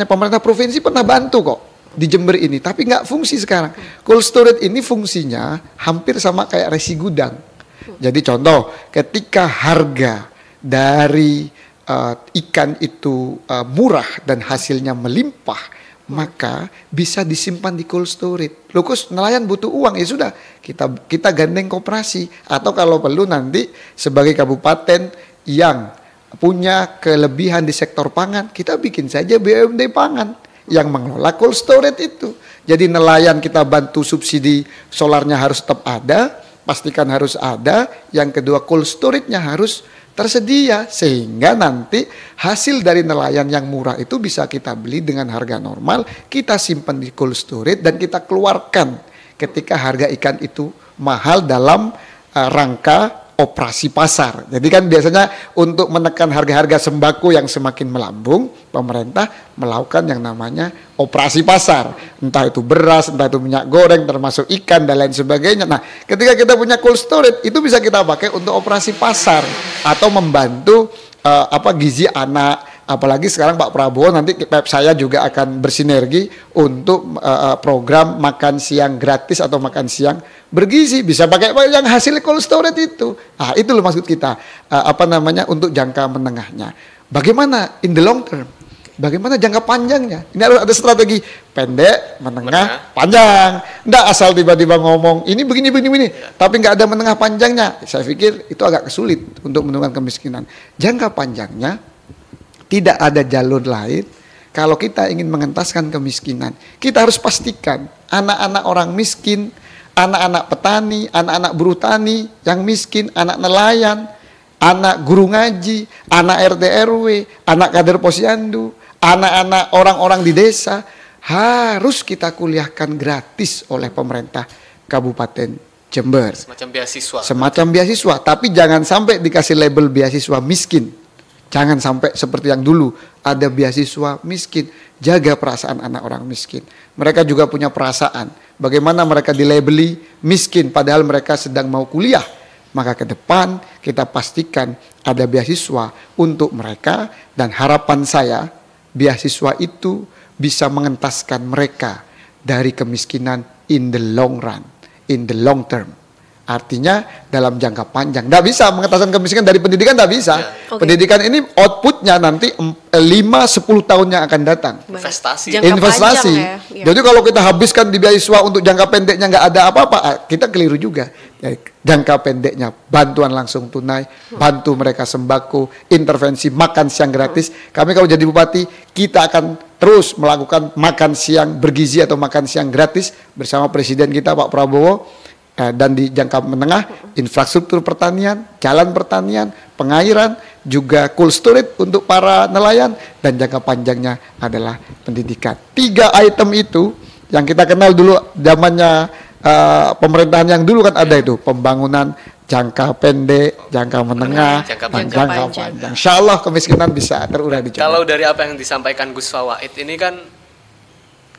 Pemerintah provinsi pernah bantu kok di Jember ini, tapi nggak fungsi sekarang. Cold storage ini fungsinya hampir sama kayak resi gudang. Jadi contoh, ketika harga dari ikan itu murah dan hasilnya melimpah, maka bisa disimpan di cold storage. Lokus nelayan butuh uang, ya sudah kita gandeng koperasi, atau kalau perlu nanti sebagai kabupaten yang punya kelebihan di sektor pangan, kita bikin saja BUMD pangan yang mengelola cold storage itu. Jadi nelayan kita bantu subsidi solarnya harus tetap ada, pastikan harus ada. Yang kedua cold storage-nya harus tersedia, sehingga nanti hasil dari nelayan yang murah itu bisa kita beli dengan harga normal, kita simpan di cold storage dan kita keluarkan ketika harga ikan itu mahal dalam rangka operasi pasar. Jadi kan biasanya untuk menekan harga-harga sembako yang semakin melambung, pemerintah melakukan yang namanya operasi pasar. Entah itu beras, entah itu minyak goreng, termasuk ikan dan lain sebagainya. Nah, ketika kita punya cold storage, itu bisa kita pakai untuk operasi pasar atau membantu gizi anak. Apalagi sekarang Pak Prabowo nanti saya juga akan bersinergi untuk program makan siang gratis atau makan siang bergizi, bisa pakai yang hasil cold storage itu. Nah, itu loh maksud kita untuk jangka menengahnya. Bagaimana in the long term? Bagaimana jangka panjangnya? Ini harus ada strategi pendek, menengah, panjang. Nggak asal tiba-tiba ngomong ini begini, tapi nggak ada menengah panjangnya. Saya pikir itu agak sulit untuk menurunkan kemiskinan. Jangka panjangnya tidak ada jalur lain. Kalau kita ingin mengentaskan kemiskinan, kita harus pastikan anak-anak orang miskin, anak-anak petani, anak-anak buruh tani yang miskin, anak nelayan, anak guru ngaji, anak RT RW, anak kader posyandu, anak-anak orang-orang di desa harus kita kuliahkan gratis oleh pemerintah Kabupaten Jember. Semacam beasiswa, tapi jangan sampai dikasih label beasiswa miskin. Jangan sampai seperti yang dulu ada beasiswa miskin. Jaga perasaan anak orang miskin. Mereka juga punya perasaan. Bagaimana mereka dilabeli miskin padahal mereka sedang mau kuliah. Maka ke depan kita pastikan ada beasiswa untuk mereka. Dan harapan saya beasiswa itu bisa mengentaskan mereka dari kemiskinan in the long run, in the long term. Artinya dalam jangka panjang. Nggak bisa mengentaskan kemiskinan dari pendidikan, nggak bisa. Okay. Pendidikan ini outputnya nanti 5-10 tahun yang akan datang.
Investasi.
Investasi. Ya. Jadi kalau kita habiskan di beasiswa untuk jangka pendeknya nggak ada apa-apa, kita keliru juga. Ya, jangka pendeknya bantuan langsung tunai, bantu mereka sembako, intervensi makan siang gratis. Kami kalau jadi bupati, kita akan terus melakukan makan siang bergizi atau makan siang gratis bersama Presiden kita Pak Prabowo. Dan di jangka menengah, infrastruktur pertanian, jalan pertanian, pengairan, juga cold storage untuk para nelayan, dan jangka panjangnya adalah pendidikan. 3 item itu yang kita kenal dulu zamannya pemerintahan yang dulu kan ada itu, pembangunan jangka pendek, jangka menengah, dan jangka panjang. Insya Allah kemiskinan bisa terurai di Jember.
Kalau dari apa yang disampaikan Gus Fawait ini kan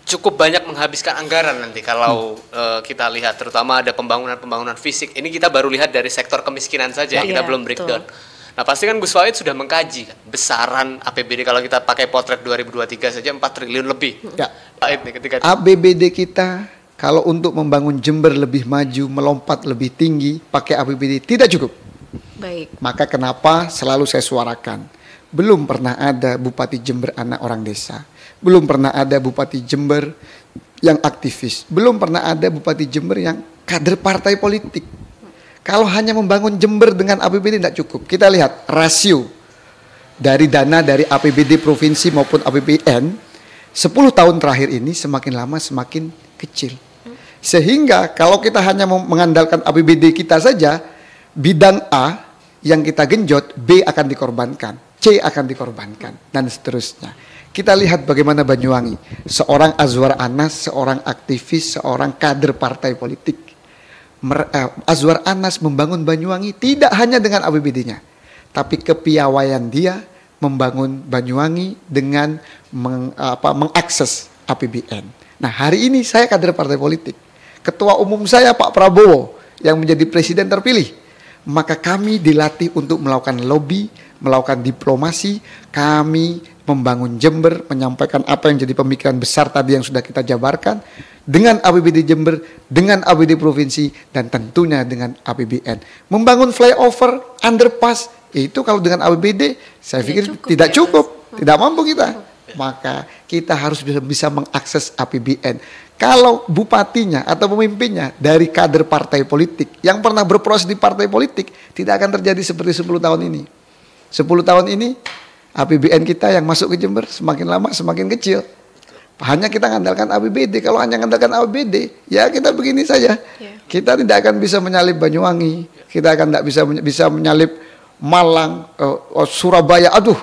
cukup banyak menghabiskan anggaran nanti kalau kita lihat, terutama ada pembangunan fisik. Ini kita baru lihat dari sektor kemiskinan saja, kita belum breakdown. Nah, pasti kan Gus Fawait sudah mengkaji kan besaran APBD kalau kita pakai potret 2023 saja 4 triliun lebih. Ya.
APBD kita kalau untuk membangun Jember lebih maju, melompat lebih tinggi, pakai APBD tidak cukup.
Baik.
Maka kenapa selalu saya suarakan, belum pernah ada Bupati Jember anak orang desa. Belum pernah ada Bupati Jember yang aktivis. Belum pernah ada Bupati Jember yang kader partai politik. Kalau hanya membangun Jember dengan APBD tidak cukup. Kita lihat rasio dari dana dari APBD provinsi maupun APBN 10 tahun terakhir ini semakin lama semakin kecil. Sehingga kalau kita hanya mengandalkan APBD kita saja, bidang A yang kita genjot, B akan dikorbankan, C akan dikorbankan, dan seterusnya. Kita lihat bagaimana Banyuwangi, seorang Azwar Anas, seorang aktivis, seorang kader partai politik. Azwar Anas membangun Banyuwangi tidak hanya dengan APBD-nya, tapi kepiawaian dia membangun Banyuwangi dengan mengakses APBN. Nah, hari ini saya kader partai politik. Ketua umum saya Pak Prabowo yang menjadi presiden terpilih. Maka kami dilatih untuk melakukan lobby, melakukan diplomasi. Kami membangun Jember, menyampaikan apa yang jadi pemikiran besar tadi yang sudah kita jabarkan. Dengan APBD Jember, dengan APBD provinsi, dan tentunya dengan APBN. Membangun flyover, underpass, itu kalau dengan APBD, saya pikir tidak cukup, tidak mampu kita. Maka kita harus bisa mengakses APBN. Kalau bupatinya atau pemimpinnya dari kader partai politik yang pernah berproses di partai politik, tidak akan terjadi seperti 10 tahun ini. 10 tahun ini APBN kita yang masuk ke Jember semakin lama semakin kecil. Hanya kita mengandalkan APBD. Kalau hanya mengandalkan APBD, ya kita begini saja. Kita tidak akan bisa menyalip Banyuwangi, kita akan tidak bisa menyalip Malang, Surabaya. Aduh,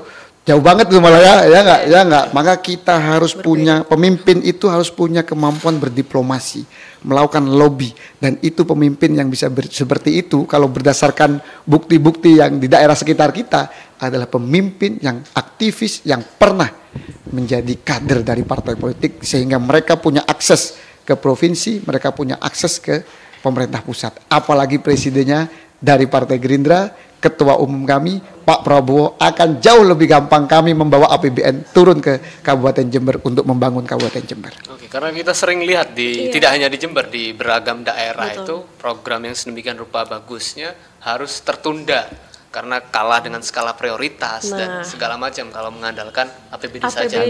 jauh banget tuh malah ya enggak. Maka kita harus punya, pemimpin itu harus punya kemampuan berdiplomasi, melakukan lobby, dan itu pemimpin yang bisa seperti itu kalau berdasarkan bukti-bukti yang di daerah sekitar kita adalah pemimpin yang aktivis yang pernah menjadi kader dari partai politik sehingga mereka punya akses ke provinsi, mereka punya akses ke pemerintah pusat. Apalagi presidennya dari Partai Gerindra, ketua umum kami Pak Prabowo, akan jauh lebih gampang kami membawa APBN turun ke Kabupaten Jember untuk membangun Kabupaten Jember.
Oke, karena kita sering lihat tidak hanya di Jember, di beragam daerah itu program yang sedemikian rupa bagusnya harus tertunda karena kalah dengan skala prioritas dan segala macam kalau mengandalkan APBD saja.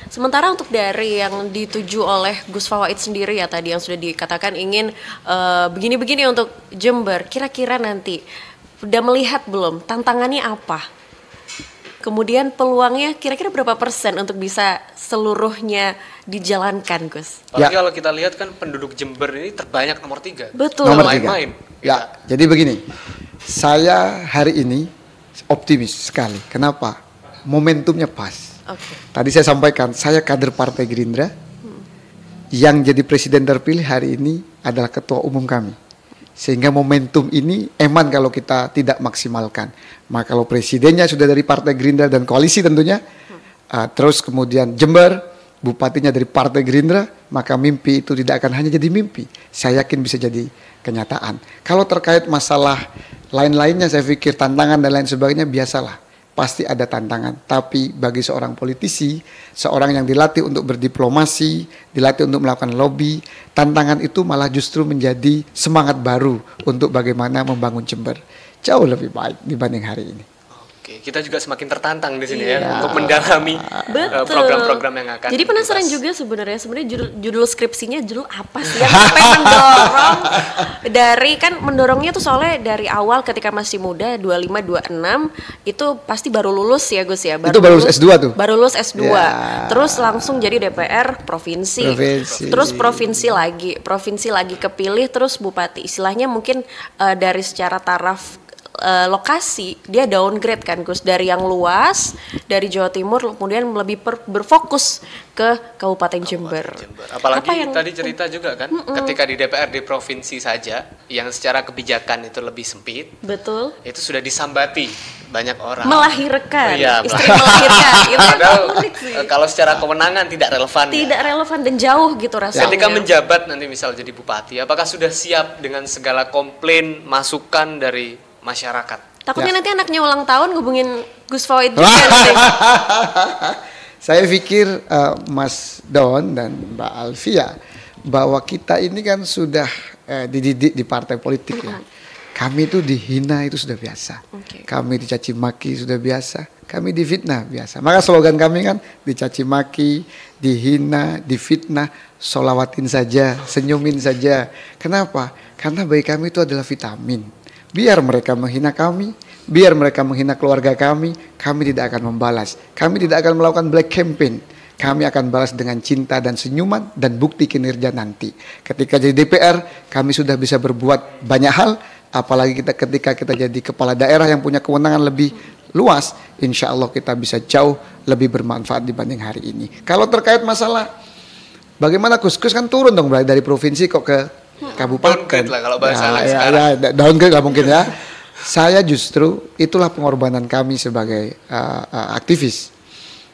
Sementara untuk dari yang dituju oleh Gus Fawait sendiri ya tadi yang sudah dikatakan ingin begini-begini untuk Jember, kira-kira nanti udah melihat belum tantangannya apa? Kemudian peluangnya kira-kira berapa persen untuk bisa seluruhnya dijalankan, Gus?
Apalagi kalau kita lihat kan penduduk Jember ini terbanyak nomor 3.
Betul.
Nomor 3.
Main-main.
Ya, jadi begini. Saya hari ini optimis sekali. Kenapa? Momentumnya pas. Tadi saya sampaikan, saya kader Partai Gerindra. Yang jadi presiden terpilih hari ini adalah ketua umum kami. Sehingga momentum ini eman kalau kita tidak maksimalkan. Maka kalau presidennya sudah dari Partai Gerindra dan koalisi tentunya, terus kemudian Jember, bupatinya dari Partai Gerindra, maka mimpi itu tidak akan hanya jadi mimpi. Saya yakin bisa jadi kenyataan. Kalau terkait masalah lain-lainnya, saya pikir tantangan dan lain sebagainya biasalah. Pasti ada tantangan. Tapi bagi seorang politisi, seorang yang dilatih untuk berdiplomasi, dilatih untuk melakukan lobby, tantangan itu malah justru menjadi semangat baru untuk bagaimana membangun Jember. Jauh lebih baik dibanding hari ini.
Oke, kita juga semakin tertantang di sini ya untuk mendalami program-program yang akan.
Jadi penasaran juga sebenarnya judul skripsinya judul apa sih yang sampai mendorong dari kan mendorongnya tuh soalnya dari awal ketika masih muda 25 26 itu pasti baru lulus ya Gus ya.
Itu baru lulus S2 tuh.
Baru lulus S2. Terus langsung jadi DPR provinsi. Terus provinsi lagi kepilih terus bupati. Istilahnya mungkin dari secara taraf lokasi dia downgrade kan Gus dari yang luas dari Jawa Timur kemudian lebih berfokus ke Kabupaten Jember.
Apalagi tadi cerita juga kan ketika di DPRD provinsi saja yang secara kebijakan itu lebih sempit.
Betul.
Itu sudah disambati banyak orang.
Melahirkan.
Iya,
istri melahirkan. Itu unik sih.
Kalau secara kewenangan tidak relevan.
Tidak relevan dan jauh gitu rasanya.
Ketika menjabat nanti misal jadi bupati, apakah sudah siap dengan segala komplain, masukan dari masyarakat?
Takutnya nanti anaknya ulang tahun hubungin Gus Fawait juga nanti.
Saya pikir Mas Don dan Mbak Alfia bahwa kita ini kan sudah dididik di partai politik ya. Kami itu dihina itu sudah biasa. Kami dicaci maki sudah biasa. Kami difitnah biasa. Maka slogan kami kan dicaci maki, dihina, difitnah, solawatin saja, senyumin saja. Kenapa? Karena bagi kami itu adalah vitamin. Biar mereka menghina kami, biar mereka menghina keluarga kami tidak akan membalas. Kami tidak akan melakukan black campaign. Kami akan balas dengan cinta dan senyuman dan bukti kinerja nanti. Ketika jadi DPR, kami sudah bisa berbuat banyak hal, apalagi ketika kita jadi kepala daerah yang punya kewenangan lebih luas, insya Allah kita bisa jauh lebih bermanfaat dibanding hari ini. Kalau terkait masalah bagaimana Gus kan turun dong dari provinsi kok ke kabupaten.
Downgrade lah kalau bahasa sekarang.
Downgrade lah mungkin ya. Saya justru itulah pengorbanan kami sebagai aktivis.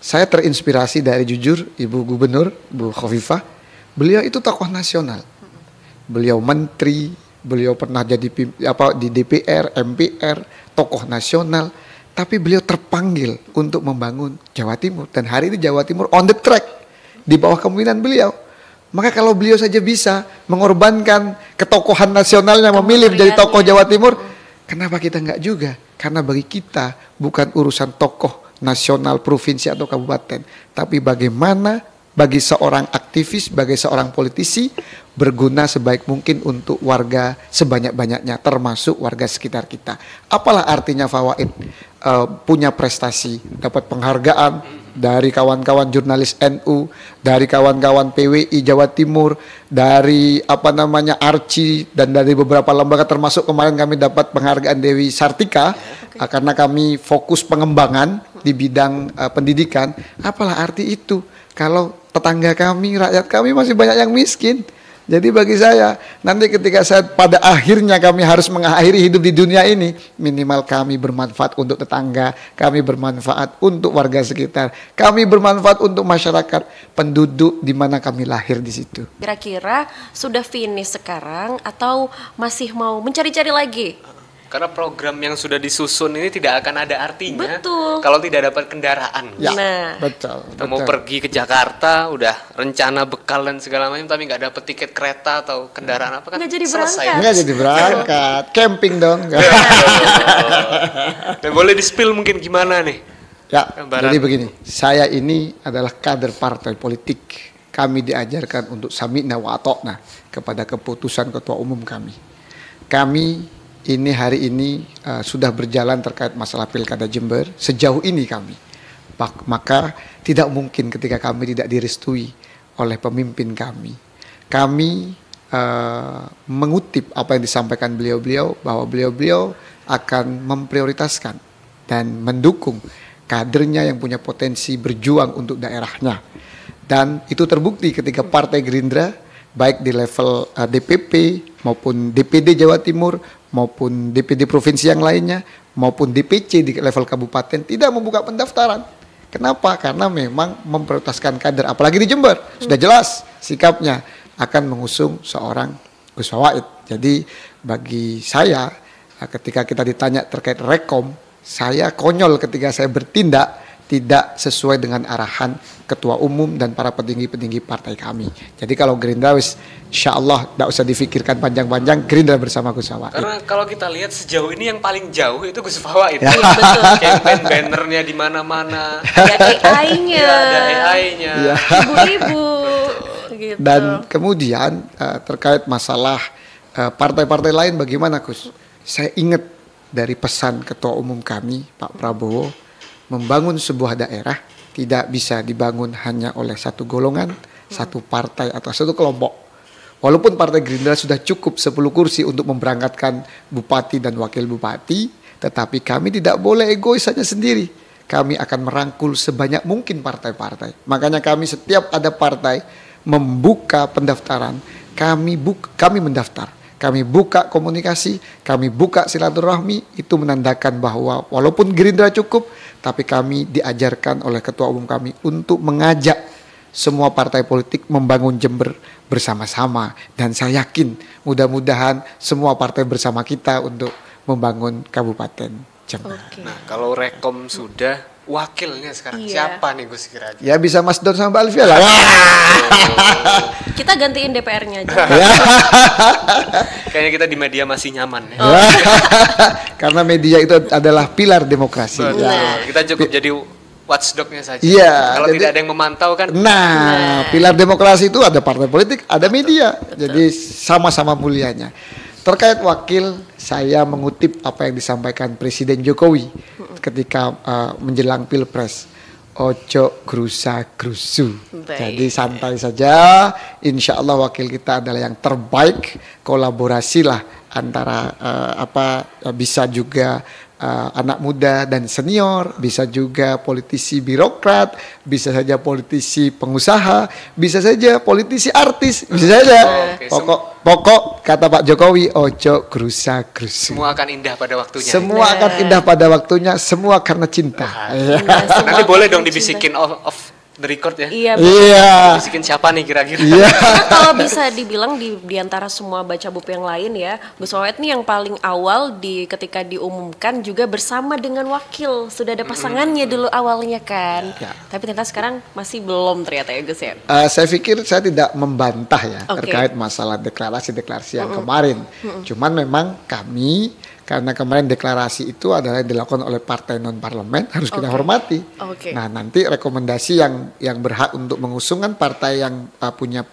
Saya terinspirasi dari jujur Ibu Gubernur, Bu Khofifah. Beliau itu tokoh nasional. Beliau menteri, beliau pernah jadi di DPR, MPR, tokoh nasional. Tapi beliau terpanggil untuk membangun Jawa Timur. Dan hari ini Jawa Timur on the track di bawah kepemimpinan beliau. Maka kalau beliau saja bisa mengorbankan ketokohan nasionalnya memilih menjadi tokoh Jawa Timur, kenapa kita enggak juga? Karena bagi kita bukan urusan tokoh nasional, provinsi atau kabupaten, tapi bagaimana bagi seorang aktivis, bagi seorang politisi berguna sebaik mungkin untuk warga sebanyak-banyaknya, termasuk warga sekitar kita. Apalah artinya Fawaid punya prestasi, dapat penghargaan dari kawan-kawan jurnalis NU, dari kawan-kawan PWI Jawa Timur, dari ARCI dan dari beberapa lembaga, termasuk kemarin kami dapat penghargaan Dewi Sartika karena kami fokus pengembangan di bidang pendidikan. Apalah arti itu kalau tetangga kami, rakyat kami masih banyak yang miskin. Jadi bagi saya, nanti ketika pada akhirnya kami harus mengakhiri hidup di dunia ini, minimal kami bermanfaat untuk tetangga, kami bermanfaat untuk warga sekitar, kami bermanfaat untuk masyarakat penduduk di mana kami lahir di situ.
Kira-kira sudah finish sekarang atau masih mau mencari-cari lagi?
Karena program yang sudah disusun ini tidak akan ada artinya.
Betul.
Kalau tidak dapat kendaraan.
Ya,
Nah.
betul.
Kita mau pergi ke Jakarta, udah rencana bekal dan segala macam, tapi nggak dapat tiket kereta atau kendaraan apa kan?
Nggak jadi
selesai.
berangkat.
Enggak jadi berangkat, camping dong.
Dan boleh di-spill mungkin gimana nih?
Ya,
Gambaran.
jadi begini, saya ini adalah kader partai politik. Kami diajarkan untuk sami'na wa ata'na kepada keputusan ketua umum kami. Kami ini hari ini sudah berjalan terkait masalah Pilkada Jember. Sejauh ini kami, maka tidak mungkin ketika kami tidak direstui oleh pemimpin kami. Kami mengutip apa yang disampaikan beliau-beliau, bahwa beliau-beliau akan memprioritaskan dan mendukung kadernya yang punya potensi berjuang untuk daerahnya. Dan itu terbukti ketika Partai Gerindra baik di level DPP maupun DPD Jawa Timur maupun DPD provinsi yang lainnya maupun DPC di level kabupaten tidak membuka pendaftaran. Kenapa? Karena memang memprioritaskan kader, apalagi di Jember sudah jelas sikapnya akan mengusung seorang Gus Fawaid. Jadi bagi saya ketika kita ditanya terkait rekom, saya konyol ketika saya bertindak tidak sesuai dengan arahan ketua umum dan para petinggi-petinggi partai kami. Jadi kalau Gerindra insya Allah tidak usah difikirkan panjang-panjang, Gerindra bersama Gus Fawaid.
Karena kalau kita lihat sejauh ini yang paling jauh itu Gus Fawaid.
Iya, betul.
Campaign bannernya di mana-mana.
Ada AI-nya.
Ya, ada AI-nya.
Ya.
Ibu-ibu. Gitu.
Dan kemudian terkait masalah partai-partai lain bagaimana Gus? Saya ingat dari pesan ketua umum kami Pak Prabowo, membangun sebuah daerah tidak bisa dibangun hanya oleh satu golongan, satu partai atau satu kelompok. Walaupun Partai Gerindra sudah cukup 10 kursi untuk memberangkatkan bupati dan wakil bupati, tetapi kami tidak boleh egois hanya sendiri. Kami akan merangkul sebanyak mungkin partai-partai. Makanya kami setiap ada partai membuka pendaftaran, kami mendaftar. Kami buka komunikasi, kami buka silaturahmi, itu menandakan bahwa walaupun Gerindra cukup, tapi kami diajarkan oleh ketua umum kami untuk mengajak semua partai politik membangun Jember bersama-sama. Dan saya yakin mudah-mudahan semua partai bersama kita untuk membangun Kabupaten Jember.
Oke.
Nah, kalau rekom sudah, wakilnya sekarang
Iya.
siapa nih Gus kira-kira?
Ya bisa Mas Don sama Mbak Alfia lah.
Kita gantiin DPR-nya aja.
Kayaknya kita di media masih nyaman ya.
Karena media itu adalah pilar demokrasi.
Betul.
Ya.
Kita cukup jadi watchdog-nya saja.
Iya,
Kalau
jadi-
tidak ada yang memantau kan.
Nah, pilar demokrasi itu ada partai politik, ada media. Jadi sama-sama mulianya. Terkait wakil, saya mengutip apa yang disampaikan Presiden Jokowi ketika menjelang Pilpres. ojo grusa grusu.
Baik.
Jadi santai saja. Insya Allah wakil kita adalah yang terbaik. Kolaborasilah antara bisa juga anak muda dan senior, bisa juga politisi birokrat, bisa saja politisi pengusaha, bisa saja politisi artis, bisa saja.
Oke,
Pokok kata Pak Jokowi, ojo grusa grusu.
Semua akan indah pada waktunya.
Semua akan indah pada waktunya, semua karena cinta.
Nah, semua
Nanti boleh
karena
dong dibikin off the record ya.
Iya.
Iya.
Bisikin siapa nih kira-kira?
Iya.
Karena kalau bisa dibilang di antara semua baca buku yang lain ya, Gus Wawet nih yang paling awal ketika diumumkan juga bersama dengan wakil. Sudah ada pasangannya dulu awalnya kan.
Ya.
Tapi ternyata sekarang masih belum ternyata ya Gus ya.
Saya pikir saya tidak membantah ya
Oke.
terkait masalah deklarasi-deklarasi yang kemarin. Cuman memang kami karena kemarin deklarasi itu adalah dilakukan oleh partai non parlemen, harus kita
Oke.
hormati.
Oke.
Nah, nanti rekomendasi yang berhak untuk mengusung kan partai yang punya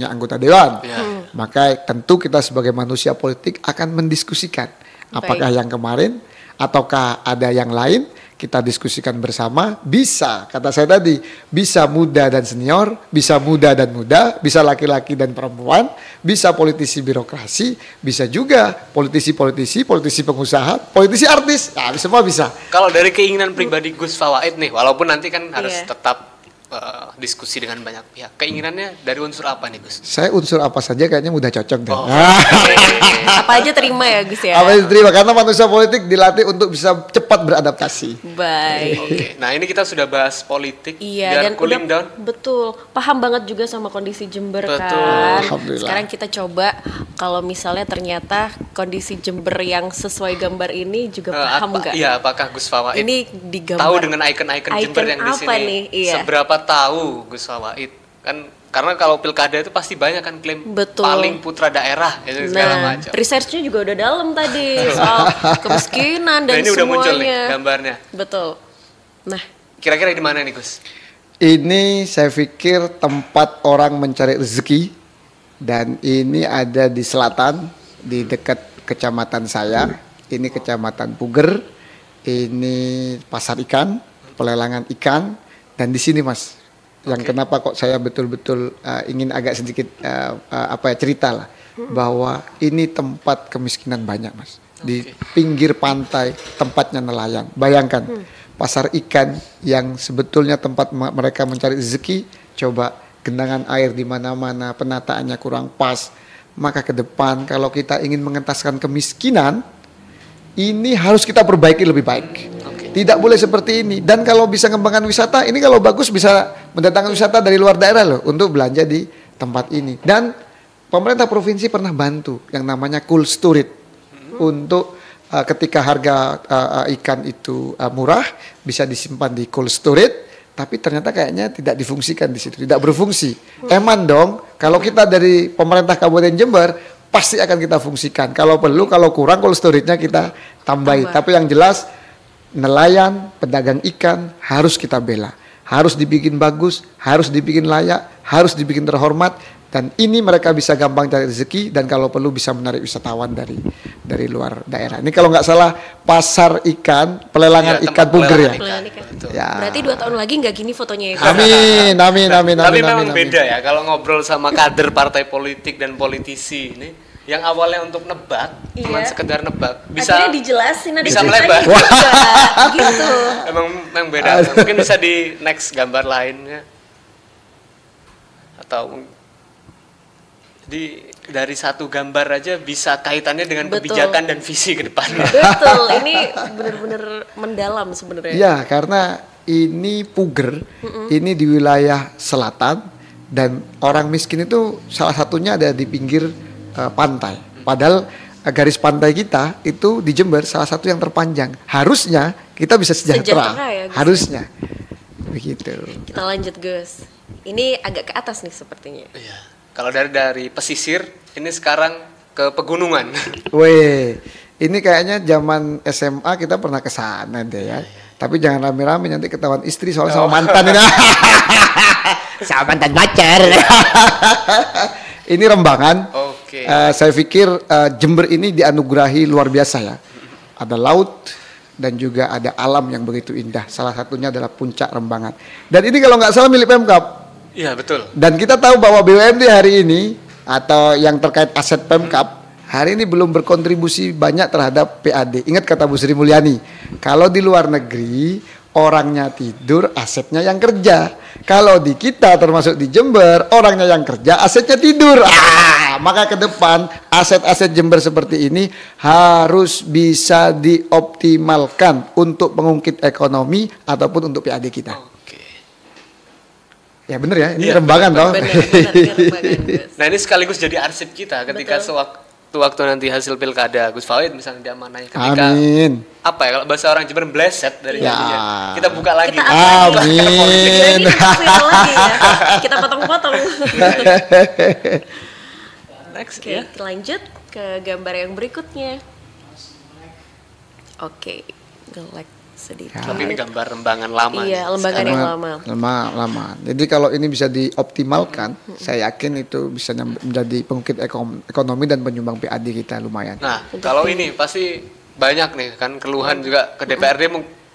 anggota dewan.
Ya.
Maka tentu kita sebagai manusia politik akan mendiskusikan apakah yang kemarin ataukah ada yang lain. Kita diskusikan bersama, bisa, kata saya tadi, bisa muda dan senior, bisa muda dan muda, bisa laki-laki dan perempuan, bisa politisi birokrasi, bisa juga politisi pengusaha, politisi artis, nah, semua bisa.
Kalau dari keinginan pribadi Gus Fawaid nih, walaupun nanti kan harus
Iya.
tetap diskusi dengan banyak pihak. Keinginannya dari unsur apa nih Gus?
Saya unsur apa saja kayaknya mudah cocok deh.
Oh.
Apa aja terima ya Gus ya.
Apa yang diterima, karena manusia politik dilatih untuk bisa cepat beradaptasi.
Baik.
Oke, nah ini kita sudah bahas politik,
Iya
biar
dan
cooling down.
betul paham banget juga sama kondisi Jember
Betul.
kan.
Alhamdulillah.
Sekarang kita coba kalau misalnya ternyata kondisi Jember yang sesuai gambar ini juga paham nggak?
Iya, apakah Gus Fawaid
Ini digambar.
tahu dengan ikon-ikon Jember yang di
Icon apa
sini?
nih? Iya.
Seberapa tahu Gus Fawaid? Kan karena kalau pilkada itu pasti banyak kan klaim
Betul.
paling putra daerah itu segala
Nah,
macam.
researchnya juga udah dalam tadi soal kemiskinan dan
Nah, ini udah
semuanya.
muncul nih gambarnya.
Betul. Nah,
Kira-kira di mana nih Gus?
Ini saya pikir tempat orang mencari rezeki, dan ini ada di selatan, di dekat kecamatan saya. Ini kecamatan Puger, ini pasar ikan, pelelangan ikan, dan di sini Mas, yang kenapa kok saya betul-betul ingin agak sedikit cerita lah, bahwa ini tempat kemiskinan banyak Mas, di pinggir pantai, tempatnya nelayan. Bayangkan pasar ikan yang sebetulnya tempat mereka mencari rezeki, coba genangan air di mana-mana, penataannya kurang pas. Maka ke depan kalau kita ingin mengentaskan kemiskinan, ini harus kita perbaiki lebih baik. Tidak boleh seperti ini. Dan kalau bisa mengembangkan wisata, ini kalau bagus bisa mendatangkan wisata dari luar daerah loh untuk belanja di tempat ini. Dan pemerintah provinsi pernah bantu yang namanya cold storage untuk ketika harga ikan itu murah bisa disimpan di cold storage. Tapi ternyata kayaknya tidak difungsikan di situ, tidak berfungsi. Eman dong, kalau kita dari pemerintah Kabupaten Jember pasti akan kita fungsikan. Kalau perlu, kalau kurang cold storage-nya kita tambahi. Tapi yang jelas nelayan, pedagang ikan harus kita bela. Harus dibikin bagus, harus dibikin layak, harus dibikin terhormat. Dan ini mereka bisa gampang cari rezeki, dan kalau perlu bisa menarik wisatawan dari luar daerah. Ini kalau nggak salah pasar ikan, pelelangan
Iya,
ikan
tempat
Puger ya.
pelelangan
pelelangan ikan.
Betul.
Ya.
berarti 2 tahun lagi nggak gini fotonya ya. Gus?
Amin, amin, amin,
Tapi
amin,
memang
amin.
beda ya kalau ngobrol sama kader partai politik dan politisi ini, yang awalnya untuk nebak, cuma
Iya.
sekedar nebak,
Akhirnya
bisa
dijelasin ada
bisa
ceritanya
melebar.
juga, gitu.
emang beda. Mungkin bisa di next gambar lainnya, atau jadi dari satu gambar aja bisa kaitannya dengan
Betul.
kebijakan dan visi ke depannya.
Betul, ini benar-benar mendalam sebenarnya.
Ya, karena ini Puger, ini di wilayah selatan, dan orang miskin itu salah satunya ada di pinggir pantai. Padahal garis pantai kita itu di Jember salah satu yang terpanjang. Harusnya kita bisa sejahtera.
Sejahtera ya, Gus.
Harusnya. Begitu.
Kita lanjut Gus. Ini agak ke atas nih sepertinya.
Iya. Kalau dari pesisir, ini sekarang ke pegunungan.
Weh, ini kayaknya zaman SMA kita pernah ke sana deh ya. Tapi jangan rame-rame, nanti ketahuan istri soalnya sama mantan ini. Sama mantan pacar. Ini Rembangan.
Oke.
Saya pikir Jember ini dianugerahi luar biasa ya. Ada laut, dan juga ada alam yang begitu indah. Salah satunya adalah Puncak Rembangan. Dan ini kalau nggak salah milik Pemkab.
Iya, betul.
Dan kita tahu bahwa BUMD hari ini atau yang terkait aset Pemkab hari ini belum berkontribusi banyak terhadap PAD. Ingat kata Bu Sri Mulyani, kalau di luar negeri orangnya tidur, asetnya yang kerja. Kalau di kita termasuk di Jember, orangnya yang kerja, asetnya tidur. Maka ke depan aset-aset Jember seperti ini harus bisa dioptimalkan untuk mengungkit ekonomi ataupun untuk PAD kita.
Oke.
Ya bener ya, ini
Iya,
rembangan toh.
Benar, Rembangan, Gus.
Nah, ini sekaligus jadi arsip kita ketika
Betul.
sewaktu nanti hasil pilkada Gus Fawid misalnya diamanai ketika
Amin.
apa ya kalau bahasa orang Jember bleset dari
Ya.
jadinya. Kita buka lagi.
Kita apa lagi?
Amin.
Jadi viral lagi ya. Kita potong-potong.
Next
Oke,
ya.
lanjut ke gambar yang berikutnya. Oke, gelek sedikit.
Tapi ini gambar rembangan lama.
Iya,
nih.
lembaga yang lama.
Lama. Jadi kalau ini bisa dioptimalkan, saya yakin itu bisa menjadi pengungkit ekonomi dan penyumbang PAD kita lumayan.
Nah, kalau ini pasti banyak nih kan keluhan juga ke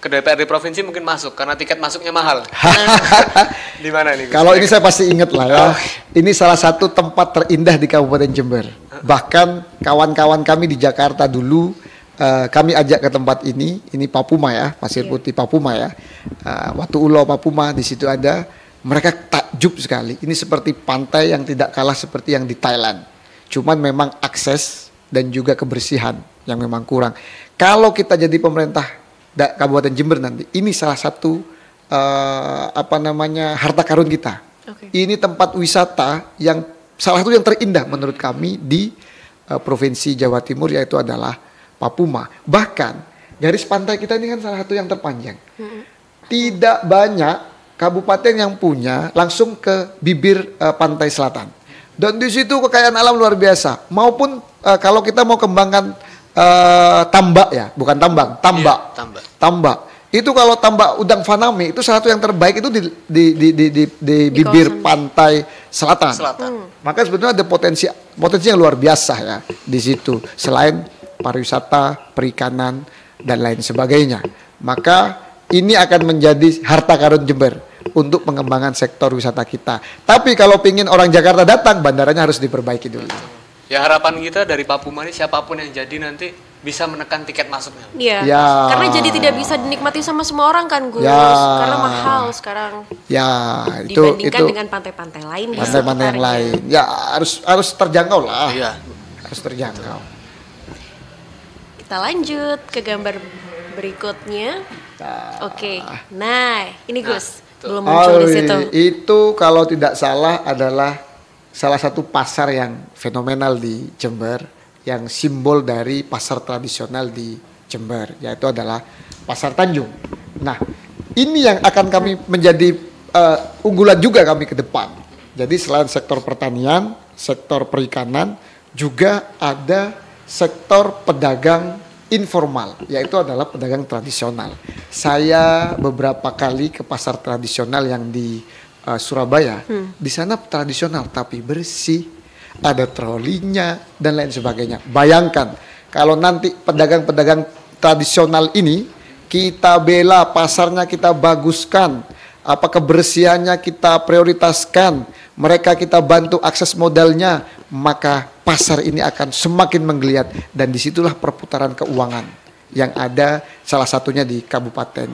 DPRD provinsi mungkin masuk karena tiket masuknya mahal. Di mana nih? Gus?
Kalau ini saya pasti ingat lah ya. Ini salah satu tempat terindah di Kabupaten Jember. Bahkan kawan-kawan kami di Jakarta dulu kami ajak ke tempat ini Papuma ya, Pasir Putih Papuma ya. Watu Ulo Papuma di situ ada. Mereka takjub sekali. Ini seperti pantai yang tidak kalah seperti yang di Thailand. Cuman memang akses dan juga kebersihan yang memang kurang. Kalau kita jadi pemerintah Kabupaten Jember nanti, ini salah satu harta karun kita.
Oke.
Ini tempat wisata yang salah satu yang terindah menurut kami di provinsi Jawa Timur, yaitu adalah Papuma. Bahkan garis pantai kita ini kan salah satu yang terpanjang. Tidak banyak kabupaten yang punya langsung ke bibir pantai selatan. Dan di situ kekayaan alam luar biasa. Maupun kalau kita mau kembangkan tambak ya, bukan tambang, tambak.
Iya,
Tambak. Itu kalau tambak udang faname itu salah satu yang terbaik itu di bibir
kawasan
pantai selatan. Maka sebetulnya ada potensi yang luar biasa ya di situ. Selain pariwisata, perikanan dan lain sebagainya. Maka ini akan menjadi harta karun Jember untuk pengembangan sektor wisata kita. Tapi kalau pingin orang Jakarta datang, bandaranya harus diperbaiki dulu.
Ya harapan kita dari Papuma ini siapapun yang jadi nanti bisa menekan tiket masuknya.
Iya.
Ya.
Karena jadi tidak bisa dinikmati sama semua orang kan, Gus.
Ya.
Karena mahal sekarang
Ya,
dibandingkan
itu
dengan pantai-pantai lain di
pantai-pantai yang
sekitarnya.
lain. Ya harus terjangkau lah.
Iya.
Harus terjangkau.
Kita lanjut ke gambar berikutnya. Oke. Nah, ini Gus belum muncul di situ.
Itu kalau tidak salah adalah salah satu pasar yang fenomenal di Jember, yang simbol dari pasar tradisional di Jember, yaitu adalah Pasar Tanjung. Nah, ini yang akan kami menjadi unggulan juga kami ke depan. Jadi selain sektor pertanian, sektor perikanan, juga ada sektor pedagang informal, yaitu adalah pedagang tradisional. Saya beberapa kali ke pasar tradisional yang di Surabaya, di sana tradisional tapi bersih, ada trolinya dan lain sebagainya. Bayangkan kalau nanti pedagang-pedagang tradisional ini kita bela, pasarnya kita baguskan, kebersihannya kita prioritaskan, mereka kita bantu akses modalnya, maka pasar ini akan semakin menggeliat dan disitulah perputaran keuangan yang ada salah satunya di Kabupaten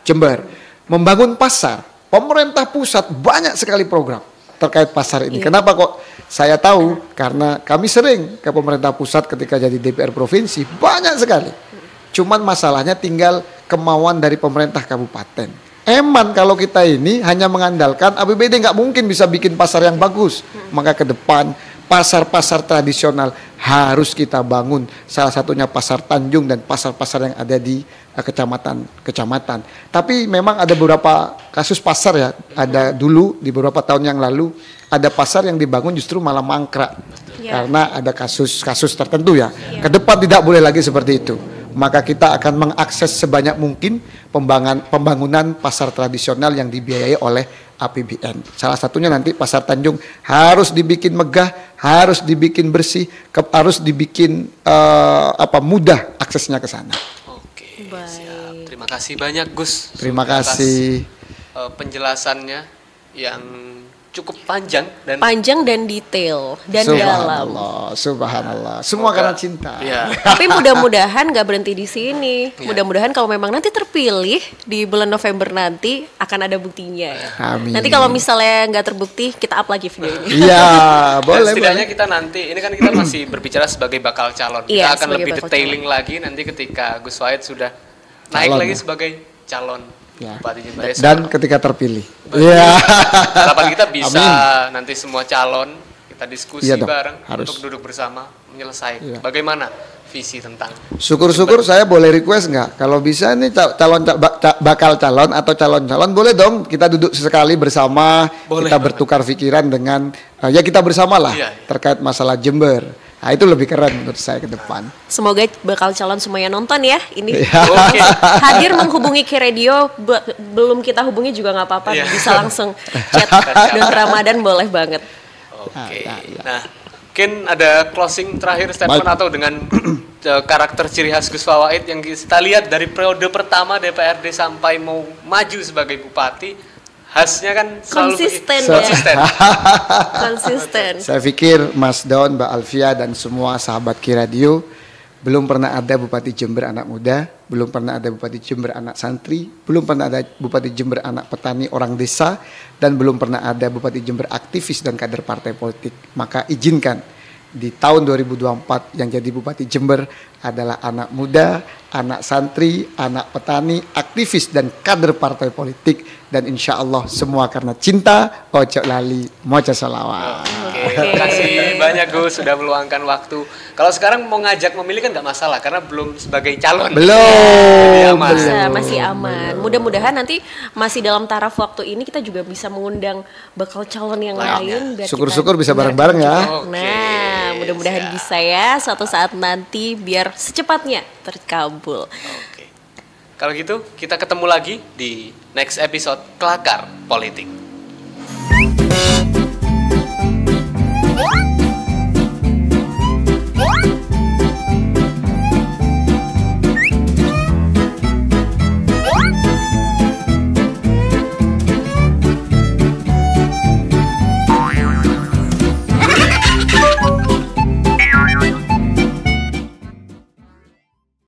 Jember. Membangun pasar, pemerintah pusat banyak sekali program terkait pasar ini. Kenapa kok saya tahu? Karena kami sering ke pemerintah pusat ketika jadi DPR provinsi, banyak sekali. Cuman masalahnya tinggal kemauan dari pemerintah kabupaten. Eman kalau kita ini hanya mengandalkan APBD nggak mungkin bisa bikin pasar yang bagus. Maka ke depan pasar-pasar tradisional harus kita bangun. Salah satunya Pasar Tanjung dan pasar-pasar yang ada di kecamatan. Tapi memang ada beberapa kasus pasar ya. Ada dulu di beberapa tahun yang lalu ada pasar yang dibangun justru malah mangkrak. Karena ada kasus-kasus tertentu ya. Ke depan tidak boleh lagi seperti itu. Maka kita akan mengakses sebanyak mungkin pembangunan pasar tradisional yang dibiayai oleh APBN. Salah satunya nanti Pasar Tanjung harus dibikin megah, harus dibikin bersih, harus dibikin mudah aksesnya ke sana.
Oke.
Baik.
Terima kasih banyak Gus.
Terima
atas,
kasih.
penjelasannya yang cukup panjang
dan detail dan dalam.
Subhanallah. Semua karena cinta.
Ya.
Tapi mudah-mudahan nggak berhenti di sini.
Iya.
Mudah-mudahan kalau memang nanti terpilih di bulan November nanti akan ada buktinya ya.
Amin.
Nanti kalau misalnya nggak terbukti, kita up lagi videonya.
Iya,
Dan
boleh.
setidaknya
boleh.
kita nanti, ini kan kita masih berbicara sebagai bakal calon.
Iya,
Kita akan
sebagai
lebih
bakal
detailing lagi nanti ketika Gus Wahid sudah naik
Calon,
lagi
ya.
sebagai calon
Ya.
Bupati Jember.
Dan ketika terpilih. Iya.
Harapan kita bisa
Amin.
nanti semua calon kita diskusi
Iya dong,
bareng
harus.
untuk duduk bersama menyelesaikan
Iya.
bagaimana visi tentang
Syukur-syukur saya boleh request nggak? Kalau bisa nih bakal calon atau calon-calon boleh dong kita duduk sesekali bersama,
Boleh
kita
banget.
bertukar pikiran dengan ya kita bersama lah
Iya, iya.
terkait masalah Jember. Nah, itu lebih keren menurut saya ke depan.
Semoga bakal calon semuanya nonton ya ini.
Iya.
Oke.
Hadir menghubungi Ki Radio, belum kita hubungi juga nggak apa-apa,
Iya.
bisa langsung chat Don Ramadan boleh banget.
Oke.
ya.
Nah, mungkin ada closing terakhir statement
Baik.
atau dengan karakter ciri khas Gus Fawaid yang kita lihat dari periode pertama DPRD sampai mau maju sebagai bupati, khasnya kan selalu
Konsisten ya.
konsisten.
Konsisten.
Saya pikir Mas Don, Mbak Alfia dan semua sahabat Ki Radio belum pernah ada Bupati Jember anak muda, belum pernah ada Bupati Jember anak santri, belum pernah ada Bupati Jember anak petani orang desa, dan belum pernah ada Bupati Jember aktivis dan kader partai politik. Maka izinkan di tahun 2024 yang jadi Bupati Jember adalah anak muda, anak santri, anak petani, aktivis dan kader partai politik, dan insya Allah semua karena cinta, ojo lali, moco salawat.
Oke, terima kasih banyak Gus sudah meluangkan waktu. Kalau sekarang mau ngajak memilih kan nggak masalah karena belum sebagai calon.
Belum.
Jadi aman.
Bisa, masih aman. Mudah-mudahan nanti masih dalam taraf waktu ini kita juga bisa mengundang bakal calon yang lain. biar
Syukur-syukur
kita
bisa
dengarkan
bareng-bareng ya.
juga.
Oke,
Nah, mudah-mudahan
siap.
bisa ya suatu saat nanti biar secepatnya terkabul.
Oke. Kalau gitu kita ketemu lagi di next episode Kelakar Politik.